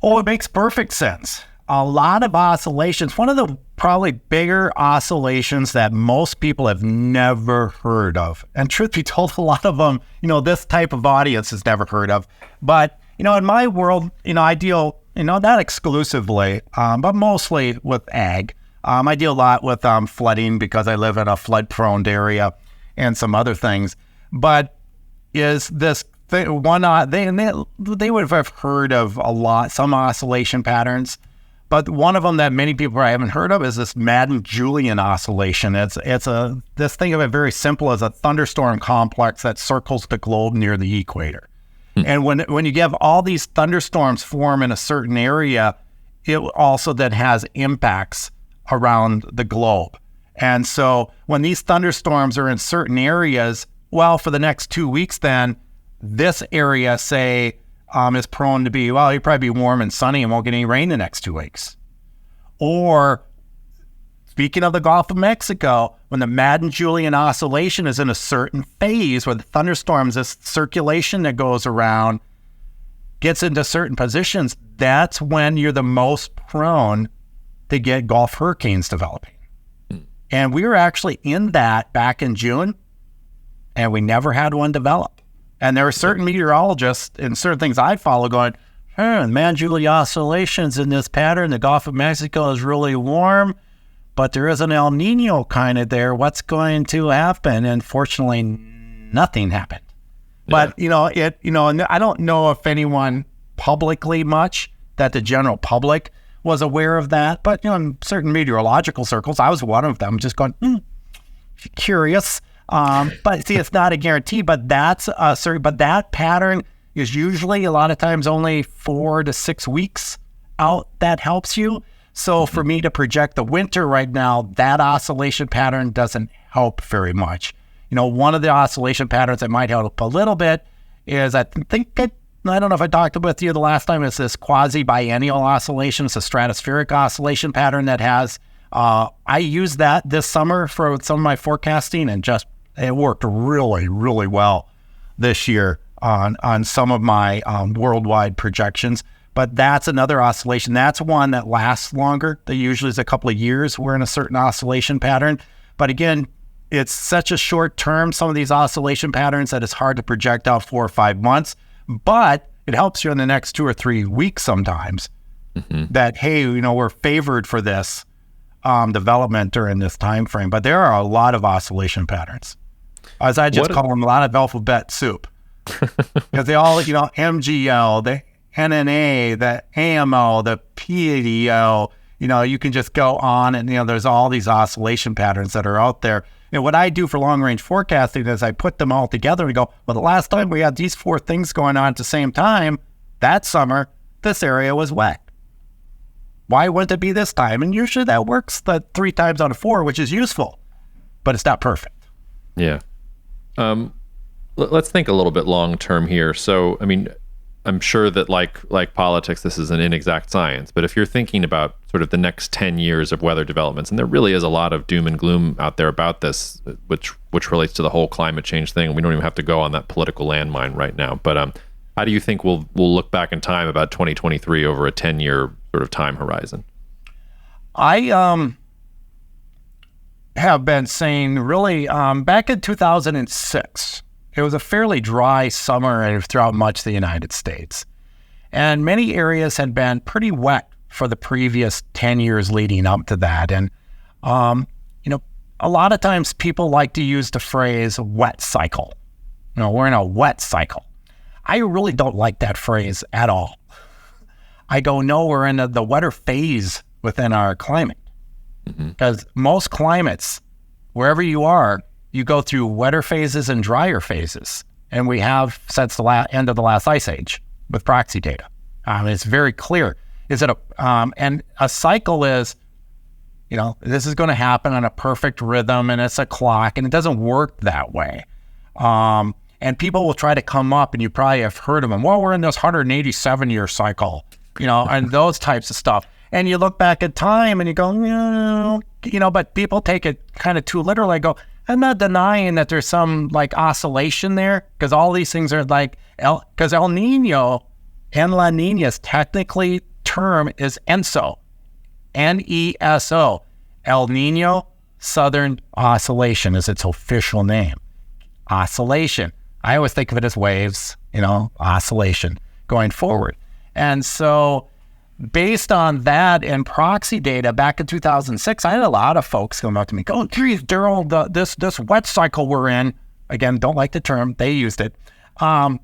Oh, it makes perfect sense. A lot of oscillations. One of the probably bigger oscillations that most people have never heard of. And truth be told, a lot of them, this type of audience has never heard of. But, in my world, I deal, not exclusively, but mostly with ag. I deal a lot with flooding because I live in a flood-prone area and some other things. But is this thing, they would have heard of some oscillation patterns. But one of them that many people probably haven't heard of is this Madden-Julian oscillation. This think of it very simple as a thunderstorm complex that circles the globe near the equator. And when you have all these thunderstorms form in a certain area, it also then has impacts around the globe. And so when these thunderstorms are in certain areas, well, for the next 2 weeks then, this area, say, is prone to be, you'd probably be warm and sunny and won't get any rain the next 2 weeks. Or, speaking of the Gulf of Mexico, when the Madden-Julian oscillation is in a certain phase where the thunderstorms, this circulation that goes around, gets into certain positions, that's when you're the most prone to get Gulf hurricanes developing. And we were actually in that back in June, and we never had one develop. And there are certain meteorologists and certain things I follow going, Madden-Julian oscillations in this pattern. The Gulf of Mexico is really warm, but there is an El Nino kind of there. What's going to happen? And fortunately, nothing happened. Yeah. But, and I don't know if anyone publicly much that the general public was aware of that. But, in certain meteorological circles, I was one of them, just going, curious. But see, it's not a guarantee, but but that pattern is usually a lot of times only 4 to 6 weeks out that helps you. So for me to project the winter right now, that oscillation pattern doesn't help very much. One of the oscillation patterns that might help a little bit is I don't know if I talked with you the last time, it's this quasi-biennial oscillation. It's a stratospheric oscillation pattern that has, I used that this summer for some of my forecasting and it worked really, really well this year on some of my worldwide projections. But that's another oscillation. That's one that lasts longer. That usually is a couple of years. We're in a certain oscillation pattern. But again, it's such a short term, some of these oscillation patterns, that it's hard to project out 4 or 5 months. But it helps you in the next 2 or 3 weeks sometimes that, hey, we're favored for this development during this time frame. But there are a lot of oscillation patterns. As I just call them, a lot of alphabet soup. Because they all, MGL, the NNA, the AMO, the PADO, you can just go on and, there's all these oscillation patterns that are out there. And what I do for long-range forecasting is I put them all together and go, well, the last time we had these 4 things going on at the same time, that summer, this area was wet. Why wouldn't it be this time? And usually that works the 3 times out of 4, which is useful, but it's not perfect. Yeah. Let's think a little bit long term here. So, I mean, I'm sure that like politics, this is an inexact science, but if you're thinking about sort of the next 10 years of weather developments, and there really is a lot of doom and gloom out there about this, which relates to the whole climate change thing, and we don't even have to go on that political landmine right now. But how do you think we'll look back in time about 2023 over a 10-year sort of time horizon? I have been saying really back in 2006, it was a fairly dry summer throughout much of the United States. And many areas had been pretty wet for the previous 10 years leading up to that. And, a lot of times people like to use the phrase wet cycle. We're in a wet cycle. I really don't like that phrase at all. I go, no, we're in the wetter phase within our climate. Because most climates, wherever you are, you go through wetter phases and drier phases. And we have since the end of the last ice age with proxy data. It's very clear. And a cycle is, this is going to happen on a perfect rhythm and it's a clock, and it doesn't work that way. And people will try to come up, and you probably have heard of them. Well, we're in this 187-year cycle, and those types of stuff. And you look back at time and you go, but people take it kind of too literally. I go, I'm not denying that there's some like oscillation there, because all these things are like, because El Nino and La Niña's technically term is ENSO, N-E-S-O. El Nino, Southern Oscillation is its official name. Oscillation. I always think of it as waves, oscillation going forward. And so based on that and proxy data back in 2006, I had a lot of folks come up to me, go, geez, Daryl, this wet cycle we're in, again, don't like the term, they used it. I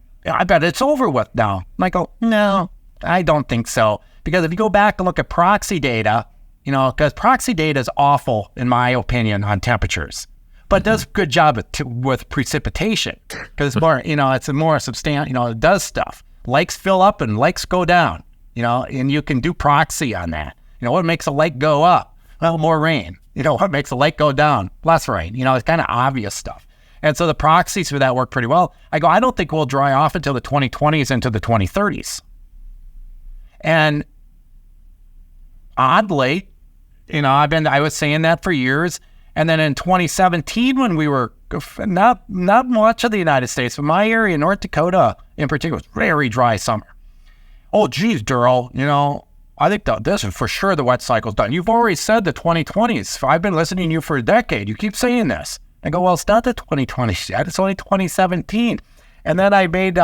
bet it's over with now. And I go, no, I don't think so. Because if you go back and look at proxy data, because proxy data is awful, in my opinion, on temperatures, but it does a good job with precipitation, because it's more, it's a more substantial, it does stuff. Lakes fill up and lakes go down. And you can do proxy on that. What makes a lake go up? Well, more rain. What makes a lake go down? Less rain. It's kind of obvious stuff. And so the proxies for that work pretty well. I go, I don't think we'll dry off until the 2020s into the 2030s. And oddly, I was saying that for years. And then in 2017, when we were not much of the United States, but my area, North Dakota in particular, was very dry summer. Oh, geez, Daryl, I think this is for sure the wet cycle's done. You've already said the 2020s. I've been listening to you for a decade. You keep saying this. I go, well, it's not the 2020s yet. It's only 2017. And then I made,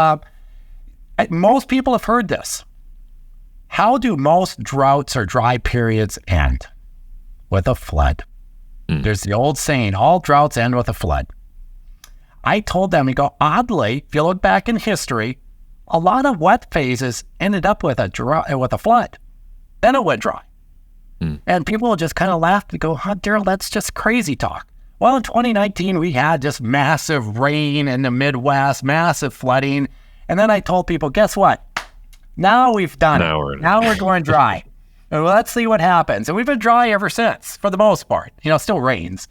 most people have heard this. How do most droughts or dry periods end? With a flood. There's the old saying, all droughts end with a flood. I told them, oddly, if you look back in history, a lot of wet phases ended up with a flood. Then it went dry. And people just kind of laughed and go, Daryl, that's just crazy talk. Well, in 2019, we had just massive rain in the Midwest, massive flooding. And then I told people, guess what? Now we've done it. Now we're going dry. And let's see what happens. And we've been dry ever since, for the most part. Still rains.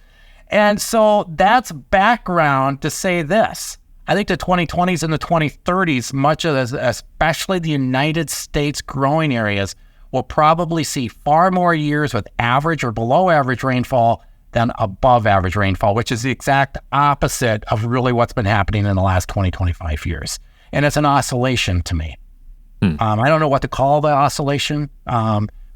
And so that's background to say this. I think the 2020s and the 2030s, much of this, especially the United States growing areas, will probably see far more years with average or below average rainfall than above average rainfall, which is the exact opposite of really what's been happening in the last 20, 25 years. And it's an oscillation to me. I don't know what to call the oscillation.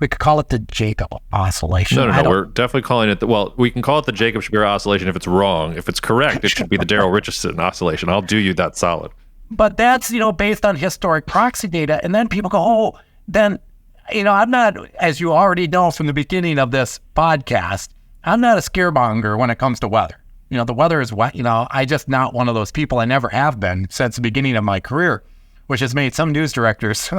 We could call it the Jacob oscillation. No. We're definitely calling it we can call it the Jacob Shapiro oscillation if it's wrong. If it's correct, it should be the Daryl Ritchison oscillation. I'll do you that solid. But that's, based on historic proxy data. And then people go, I'm not, as you already know from the beginning of this podcast, I'm not a scaremonger when it comes to weather. The weather is wet. I just not one of those people. I never have been since the beginning of my career, which has made some news directors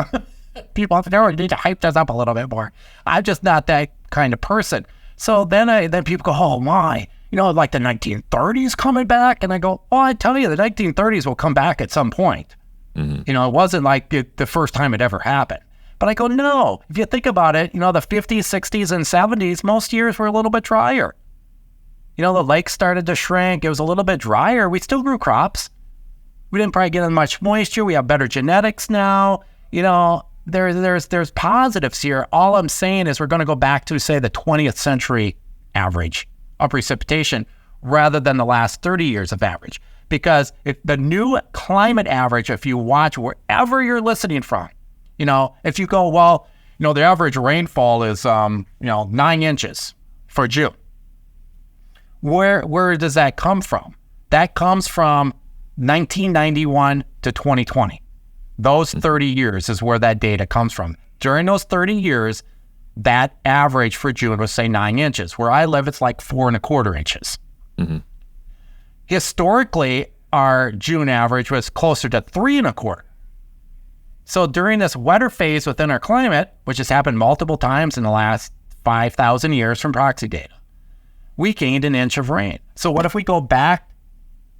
people you need to hype this up a little bit more. I'm just not that kind of person. So then people go, oh my, like the 1930s coming back. And I go, oh, I tell you, the 1930s will come back at some point. It wasn't like the first time it ever happened. But I go, no. If you think about it, the 50s, 60s, and 70s, most years were a little bit drier. The lakes started to shrink. It was a little bit drier. We still grew crops. We didn't probably get as much moisture. We have better genetics now. There's positives here. All I'm saying is we're going to go back to, say, the 20th century average of precipitation rather than the last 30 years of average. Because if the new climate average, if you watch wherever you're listening from, if you go, well, the average rainfall is, 9 inches for June. Where does that come from? That comes from 1991 to 2020. Those 30 years is where that data comes from. During those 30 years, that average for June was, say, 9 inches. Where I live, it's like 4.25 inches. Mm-hmm. Historically, our June average was closer to 3.25. So during this wetter phase within our climate, which has happened multiple times in the last 5,000 years from proxy data, we gained an inch of rain. So what if we go back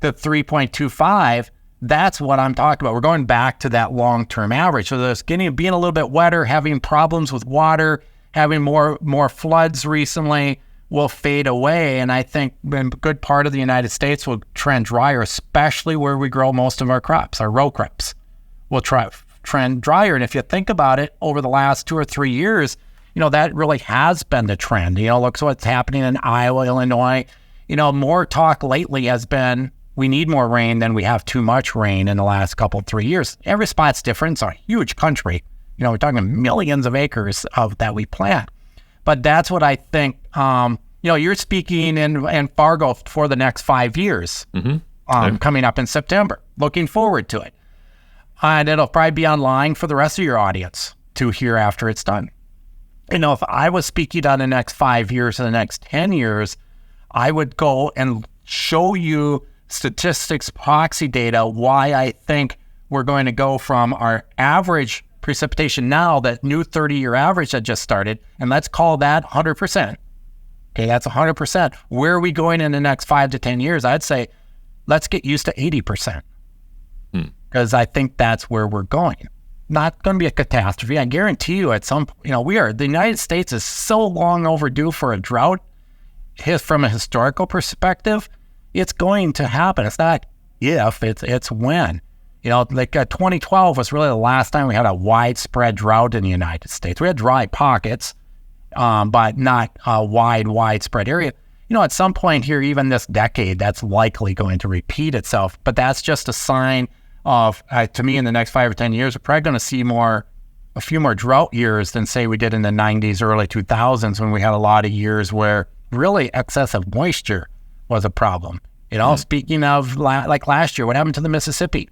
to 3.25? That's what I'm talking about. We're going back to that long-term average. So there's being a little bit wetter, having problems with water, having more floods recently will fade away. And I think a good part of the United States will trend drier, especially where we grow most of our crops, our row crops will trend drier. And if you think about it, over the last 2 or 3 years, that really has been the trend. Look what's happening in Iowa, Illinois. More talk lately has been we need more rain than we have too much rain in the last 3 years. Every spot's different. It's a huge country. We're talking millions of acres that we plant. But that's what I think, you're speaking in Fargo for the next 5 years, coming up in September. Looking forward to it. And it'll probably be online for the rest of your audience to hear after it's done. If I was speaking on the next 5 years or the next 10 years, I would go and show you statistics, proxy data, why I think we're going to go from our average precipitation now, that new 30-year average that just started, and let's call that 100%. Okay, that's 100%. Where are we going in the next 5 to 10 years? I'd say let's get used to 80%. Because I think that's where we're going. Not going to be a catastrophe. I guarantee you at some point, the United States is so long overdue for a drought. From a historical perspective, it's going to happen. It's not if, it's when. 2012 was really the last time we had a widespread drought in the United States. We had dry pockets, but not a widespread area. At some point here, even this decade, that's likely going to repeat itself. But that's just a sign of, to me, in the next 5 or 10 years, we're probably going to see a few more drought years than, say, we did in the 90s, early 2000s, when we had a lot of years where really excessive moisture was a problem. Speaking of like last year, what happened to the Mississippi?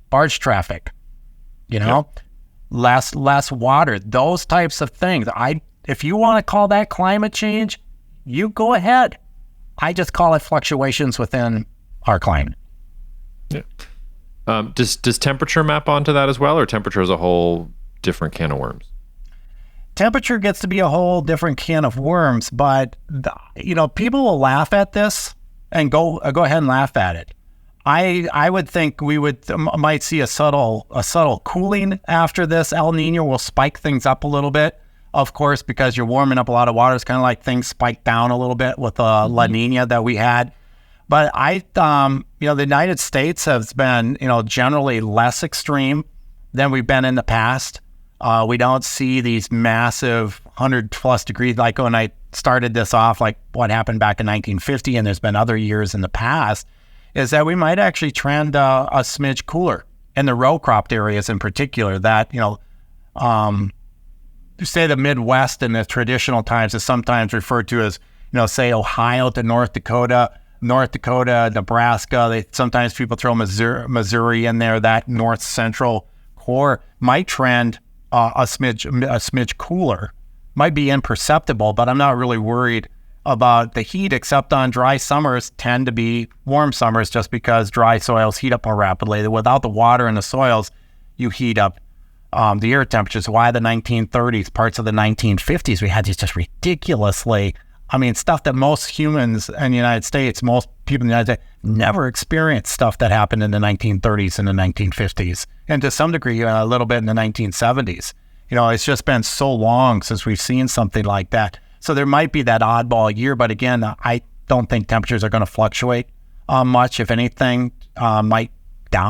Barge traffic, less water, those types of things. If you want to call that climate change, you go ahead. I just call it fluctuations within our climate. Yeah. Does temperature map onto that as well, or temperature is a whole different can of worms? Temperature gets to be a whole different can of worms, but people will laugh at this and go ahead and laugh at it. I would think we might see a subtle cooling after this. El Nino will spike things up a little bit, of course, because you're warming up a lot of water. It's kind of like things spike down a little bit with the La Niña that we had. But the United States has been, generally less extreme than we've been in the past. We don't see these massive 100+ degrees, like when I started this off, like what happened back in 1950, and there's been other years in the past, is that we might actually trend a smidge cooler in the row cropped areas in particular. That, say the Midwest in the traditional times is sometimes referred to as, say Ohio to North Dakota, Nebraska. Sometimes people throw Missouri in there. That north central core might trend a smidge cooler. Might be imperceptible, but I'm not really worried about the heat, except on dry summers tend to be warm summers, just because dry soils heat up more rapidly. Without the water in the soils, you heat up the air temperatures. Why the 1930s, parts of the 1950s, we had these just ridiculously, stuff that most humans in the United States, most people in the United States never experienced, stuff that happened in the 1930s and the 1950s, and to some degree a little bit in the 1970s. It's just been so long since we've seen something like that. So there might be that oddball year, but again, I don't think temperatures are going to fluctuate much. If anything, might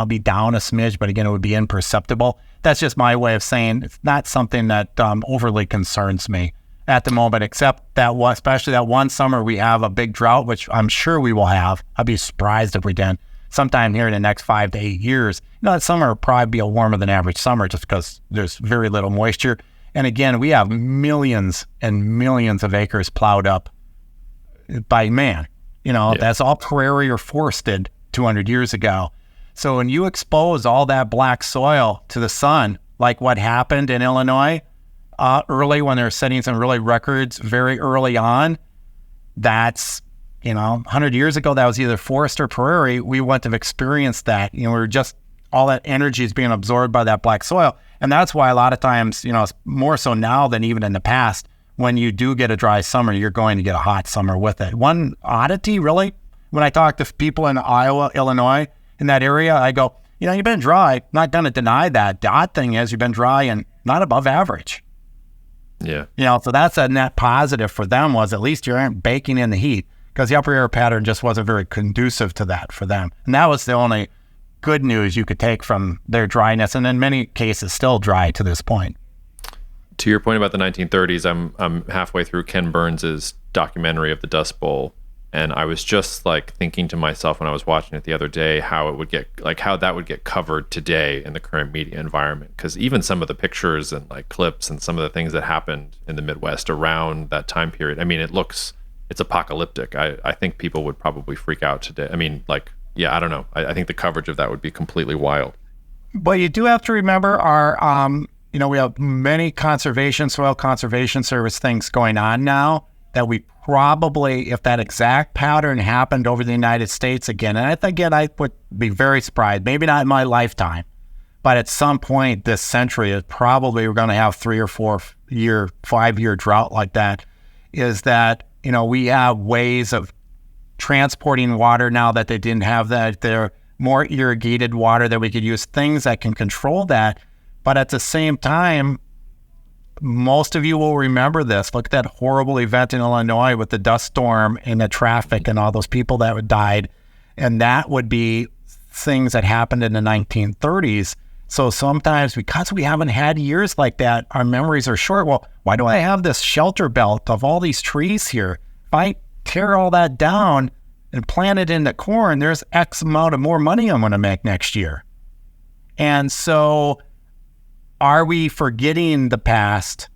be down a smidge, but again, it would be imperceptible. That's just my way of saying it's not something that overly concerns me at the moment, except that especially that one summer we have a big drought, which I'm sure we will have. I'd be surprised if we didn't. Sometime here in the next 5 to 8 years, that summer will probably be a warmer than average summer just because there's very little moisture. And again, we have millions and millions of acres plowed up by man. That's all prairie or forested 200 years ago. So when you expose all that black soil to the sun, like what happened in Illinois early when they're setting some really records very early on, that's, 100 years ago, that was either forest or prairie. We wouldn't have experienced that. We were just, all that energy is being absorbed by that black soil. And that's why a lot of times, more so now than even in the past, when you do get a dry summer, you're going to get a hot summer with it. One oddity, really, when I talk to people in Iowa, Illinois, in that area, I go, you've been dry. Not going to deny that. The odd thing is you've been dry and not above average. Yeah. So that's a net positive for them, was at least you aren't baking in the heat, because the upper air pattern just wasn't very conducive to that for them. And that was the only good news you could take from their dryness, and in many cases still dry to this point. To your point about the 1930s, I'm halfway through Ken Burns's documentary of the Dust Bowl, and I was just thinking to myself when I was watching it the other day how that would get covered today in the current media environment, because even some of the pictures and clips and some of the things that happened in the Midwest around that time period, it's apocalyptic. I think people would probably freak out today. I don't know. I think the coverage of that would be completely wild. But you do have to remember we have many soil conservation service things going on now that we probably, if that exact pattern happened over the United States again, and I would be very surprised, maybe not in my lifetime, but at some point this century, we're going to have 3 or 4 year, 5-year drought like that, is that, we have ways of transporting water now that they didn't have that. They're more irrigated water that we could use, things that can control that. But at the same time, most of you will remember this. Look at that horrible event in Illinois with the dust storm and the traffic and all those people that died. And that would be things that happened in the 1930s. So sometimes, because we haven't had years like that, our memories are short. Well, why do I have this shelter belt of all these trees here? If I tear all that down and plant it into corn, there's X amount of more money I'm going to make next year. And so are we forgetting the past?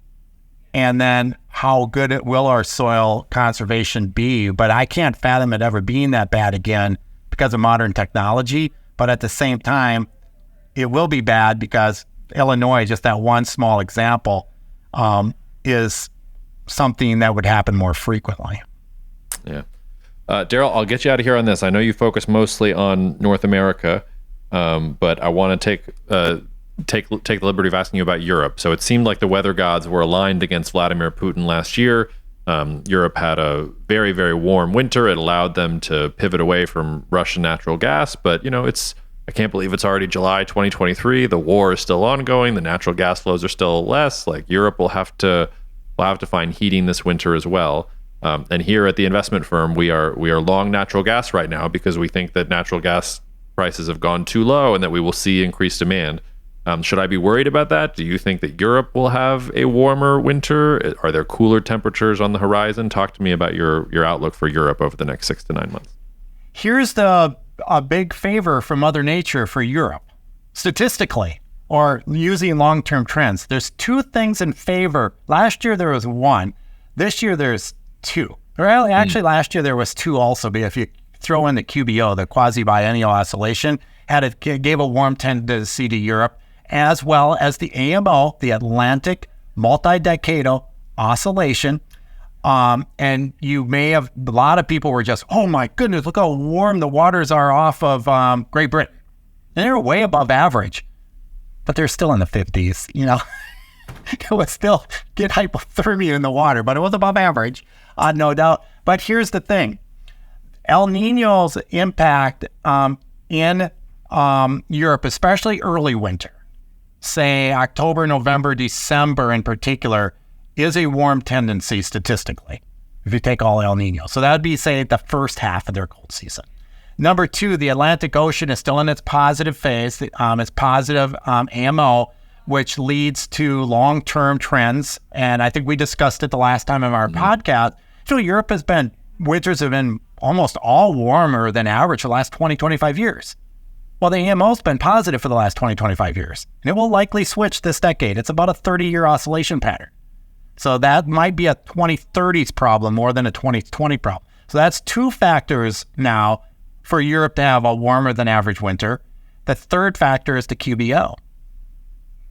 And then how good will our soil conservation be? But I can't fathom it ever being that bad again because of modern technology. But at the same time, it will be bad because Illinois, just that one small example, is something that would happen more frequently. Yeah. Daryl, I'll get you out of here on this. I know you focus mostly on North America, but I want to take the liberty of asking you about Europe. So it seemed like the weather gods were aligned against Vladimir Putin last year. Europe had a very, very warm winter. It allowed them to pivot away from Russian natural gas, but I can't believe it's already July 2023. The war is still ongoing. The natural gas flows are still less. Europe will have to find heating this winter as well. And here at the investment firm, we are long natural gas right now because we think that natural gas prices have gone too low and that we will see increased demand. Should I be worried about that? Do you think that Europe will have a warmer winter? Are there cooler temperatures on the horizon? Talk to me about your outlook for Europe over the next 6 to 9 months. Here's a big favor from Mother Nature for Europe. Statistically, or using long-term trends, there's 2 things in favor. Last year there was 1. This year there's 2. Well, actually last year there was 2 also, but if you throw in the QBO, the quasi-biennial oscillation, gave a warm tendency to Europe, as well as the AMO, the Atlantic Multi-Decadal Oscillation. And you may have, a lot of people were just, oh my goodness, look how warm the waters are off of Great Britain. And they're way above average, but they're still in the 50s, It was still get hypothermia in the water, but it was above average, no doubt. But here's the thing. El Nino's impact in Europe, especially early winter. say October, November, December in particular, is a warm tendency statistically, if you take all El Nino. So that would be, say, the first half of their cold season. Number two, the Atlantic Ocean is still in its positive phase. It's positive AMO, which leads to long-term trends. And I think we discussed it the last time in our podcast. So winters have been almost all warmer than average for the last 20, 25 years. Well, the AMO's been positive for the last 20, 25 years. And it will likely switch this decade. It's about a 30-year oscillation pattern. So that might be a 2030s problem more than a 2020 problem. So that's two factors now for Europe to have a warmer than average winter. The third factor is the QBO.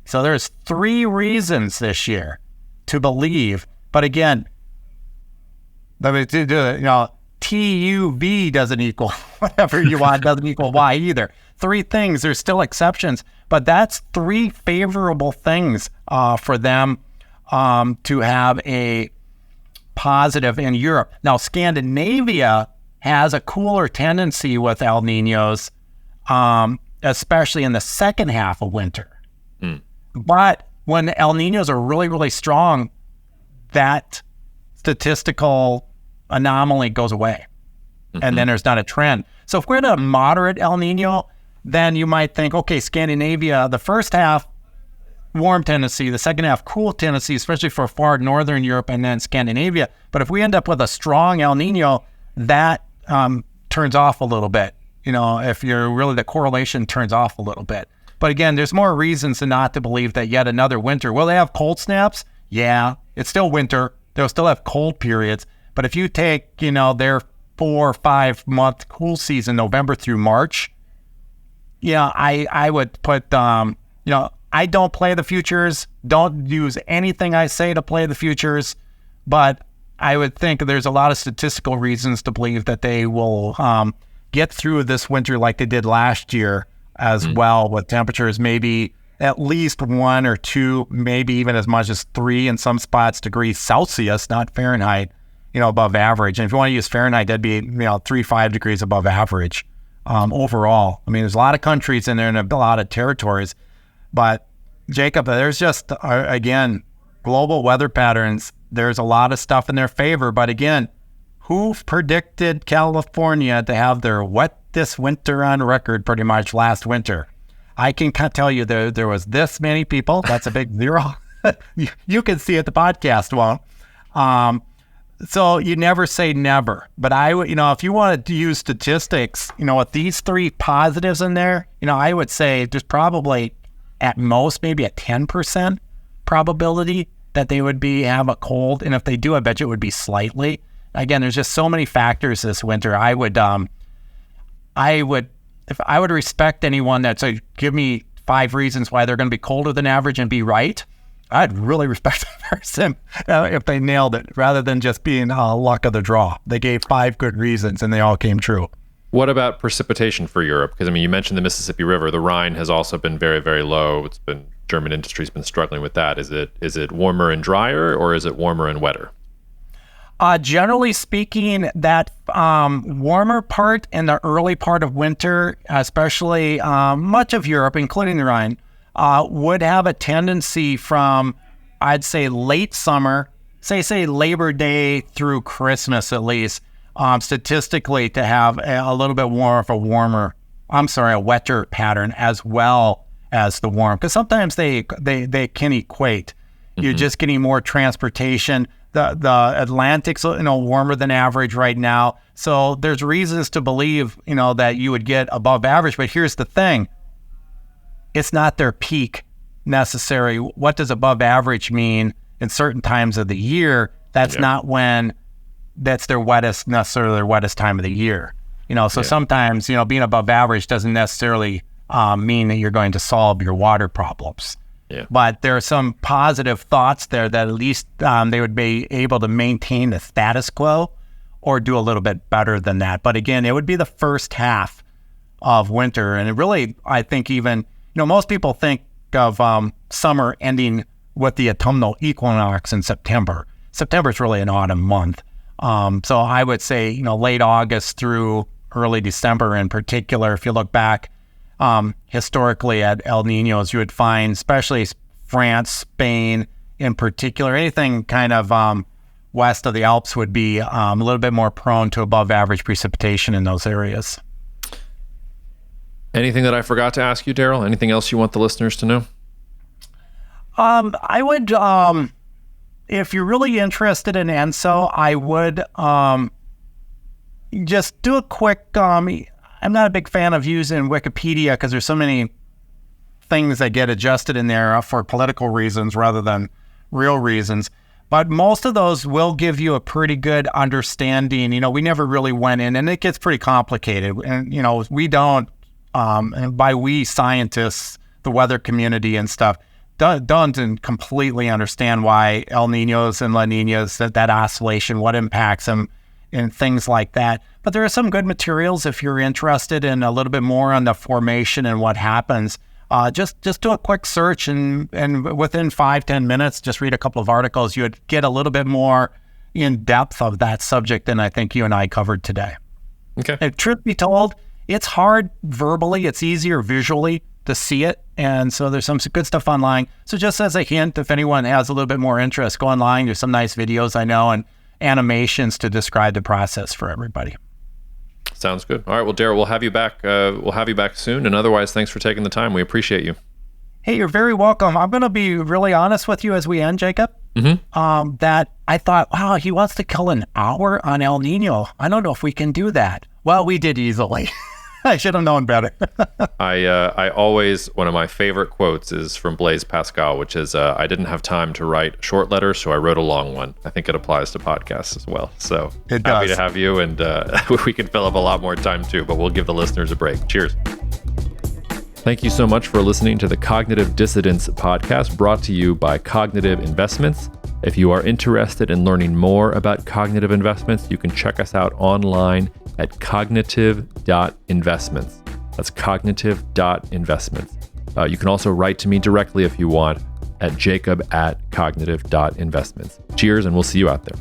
So there's three reasons this year to believe, but again, TUV doesn't equal whatever you want, doesn't equal Y either. Three things, there's still exceptions, but that's three favorable things for them to have a positive in Europe. Now, Scandinavia has a cooler tendency with El Ninos, especially in the second half of winter. But when El Ninos are really, really strong, that statistical anomaly goes away. And then there's not a trend. So if we're in a moderate El Nino, then you might think, okay, Scandinavia, the first half, warm tendency, the second half, cool tendency, especially for far northern Europe and then Scandinavia. But if we end up with a strong El Nino, that turns off a little bit. If you're really, the correlation turns off a little bit. But again, there's more reasons than not to believe that yet another winter. Will they have cold snaps? Yeah, it's still winter. They'll still have cold periods. But if you take, their 4 or 5 month cool season, November through March, I would put, I don't play the futures. Don't use anything I say to play the futures. But I would think there's a lot of statistical reasons to believe that they will get through this winter like they did last year as well, with temperatures maybe at least 1 or 2, maybe even as much as 3 in some spots degrees Celsius, not Fahrenheit, above average. And if you want to use Fahrenheit, that'd be 3-5 degrees above average overall. I mean, there's a lot of countries in there and a lot of territories. But Jacob, there's just, again, global weather patterns. There's a lot of stuff in their favor. But again, who predicted California to have their wettest winter on record pretty much last winter? I can tell you there was this many people. That's a big zero. You can see it, the podcast won't. So you never say never. But I would, if you wanted to use statistics, with these three positives in there, I would say there's probably at most maybe a 10% probability that they would have a cold. And if they do, I bet you it would be slightly. Again, there's just so many factors this winter. If I would respect anyone that's give me 5 reasons why they're going to be colder than average and be right, I'd really respect that person if they nailed it, rather than just being luck of the draw. They gave 5 good reasons and they all came true. What about precipitation for Europe? Because you mentioned the Mississippi River. The Rhine has also been very, very low. German industry's been struggling with that. Is it warmer and drier, or is it warmer and wetter? Generally speaking, that warmer part in the early part of winter, especially much of Europe, including the Rhine, would have a tendency from, I'd say, late summer, say Labor Day through Christmas at least, statistically to have a little bit more of a wetter pattern as well as the warm. Because sometimes they can equate. You're just getting more transportation. The Atlantic's warmer than average right now. So there's reasons to believe, that you would get above average. But here's the thing. It's not their peak necessary. What does above average mean in certain times of the year? That's not when that's necessarily their wettest time of the year. Sometimes, being above average doesn't necessarily mean that you're going to solve your water problems. Yeah. But there are some positive thoughts there that at least they would be able to maintain the status quo or do a little bit better than that. But again, it would be the first half of winter. And it really, I think even, most people think of summer ending with the autumnal equinox in September. September is really an autumn month. So I would say, late August through early December in particular, if you look back historically at El Niños, you would find, especially France, Spain in particular, anything kind of west of the Alps would be a little bit more prone to above average precipitation in those areas. Anything that I forgot to ask you, Daryl? Anything else you want the listeners to know? I would, if you're really interested in ENSO, I would just do a quick, I'm not a big fan of using Wikipedia because there's so many things that get adjusted in there for political reasons rather than real reasons. But most of those will give you a pretty good understanding. We never really went in, and it gets pretty complicated. And, we don't, and by we scientists, the weather community and stuff, don't completely understand why El Niños and La Niñas, that oscillation, what impacts them, and things like that. But there are some good materials if you're interested in a little bit more on the formation and what happens. Just do a quick search, and within 5-10 minutes, just read a couple of articles. You would get a little bit more in depth of that subject than I think you and I covered today. Okay. And truth be told, it's hard verbally. It's easier visually to see it. And so there's some good stuff online. So just as a hint, if anyone has a little bit more interest, go online. There's some nice videos I know and animations to describe the process for everybody. Sounds good. All right. Well, Daryl, we'll have you back. We'll have you back soon. And otherwise, thanks for taking the time. We appreciate you. Hey, you're very welcome. I'm going to be really honest with you as we end, Jacob. That I thought, wow, he wants to kill an hour on El Nino. I don't know if we can do that. Well, we did easily. I should have known better. I always, one of my favorite quotes is from Blaise Pascal, which is, I didn't have time to write a short letter, so I wrote a long one. I think it applies to podcasts as well. So it happy does. to have you, and we can fill up a lot more time too, but we'll give the listeners a break. Cheers. Thank you so much for listening to the Cognitive Dissidence podcast, brought to you by Cognitive Investments. If you are interested in learning more about cognitive investments, you can check us out online at cognitive.investments. That's cognitive.investments. You can also write to me directly if you want at jacob@cognitive.investments. Cheers, and we'll see you out there.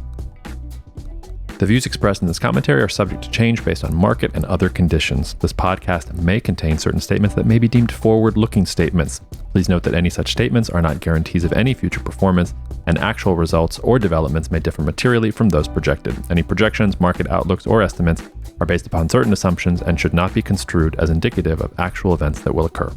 The views expressed in this commentary are subject to change based on market and other conditions. This podcast may contain certain statements that may be deemed forward-looking statements. Please note that any such statements are not guarantees of any future performance, and actual results or developments may differ materially from those projected. Any projections, market outlooks, or estimates are based upon certain assumptions and should not be construed as indicative of actual events that will occur.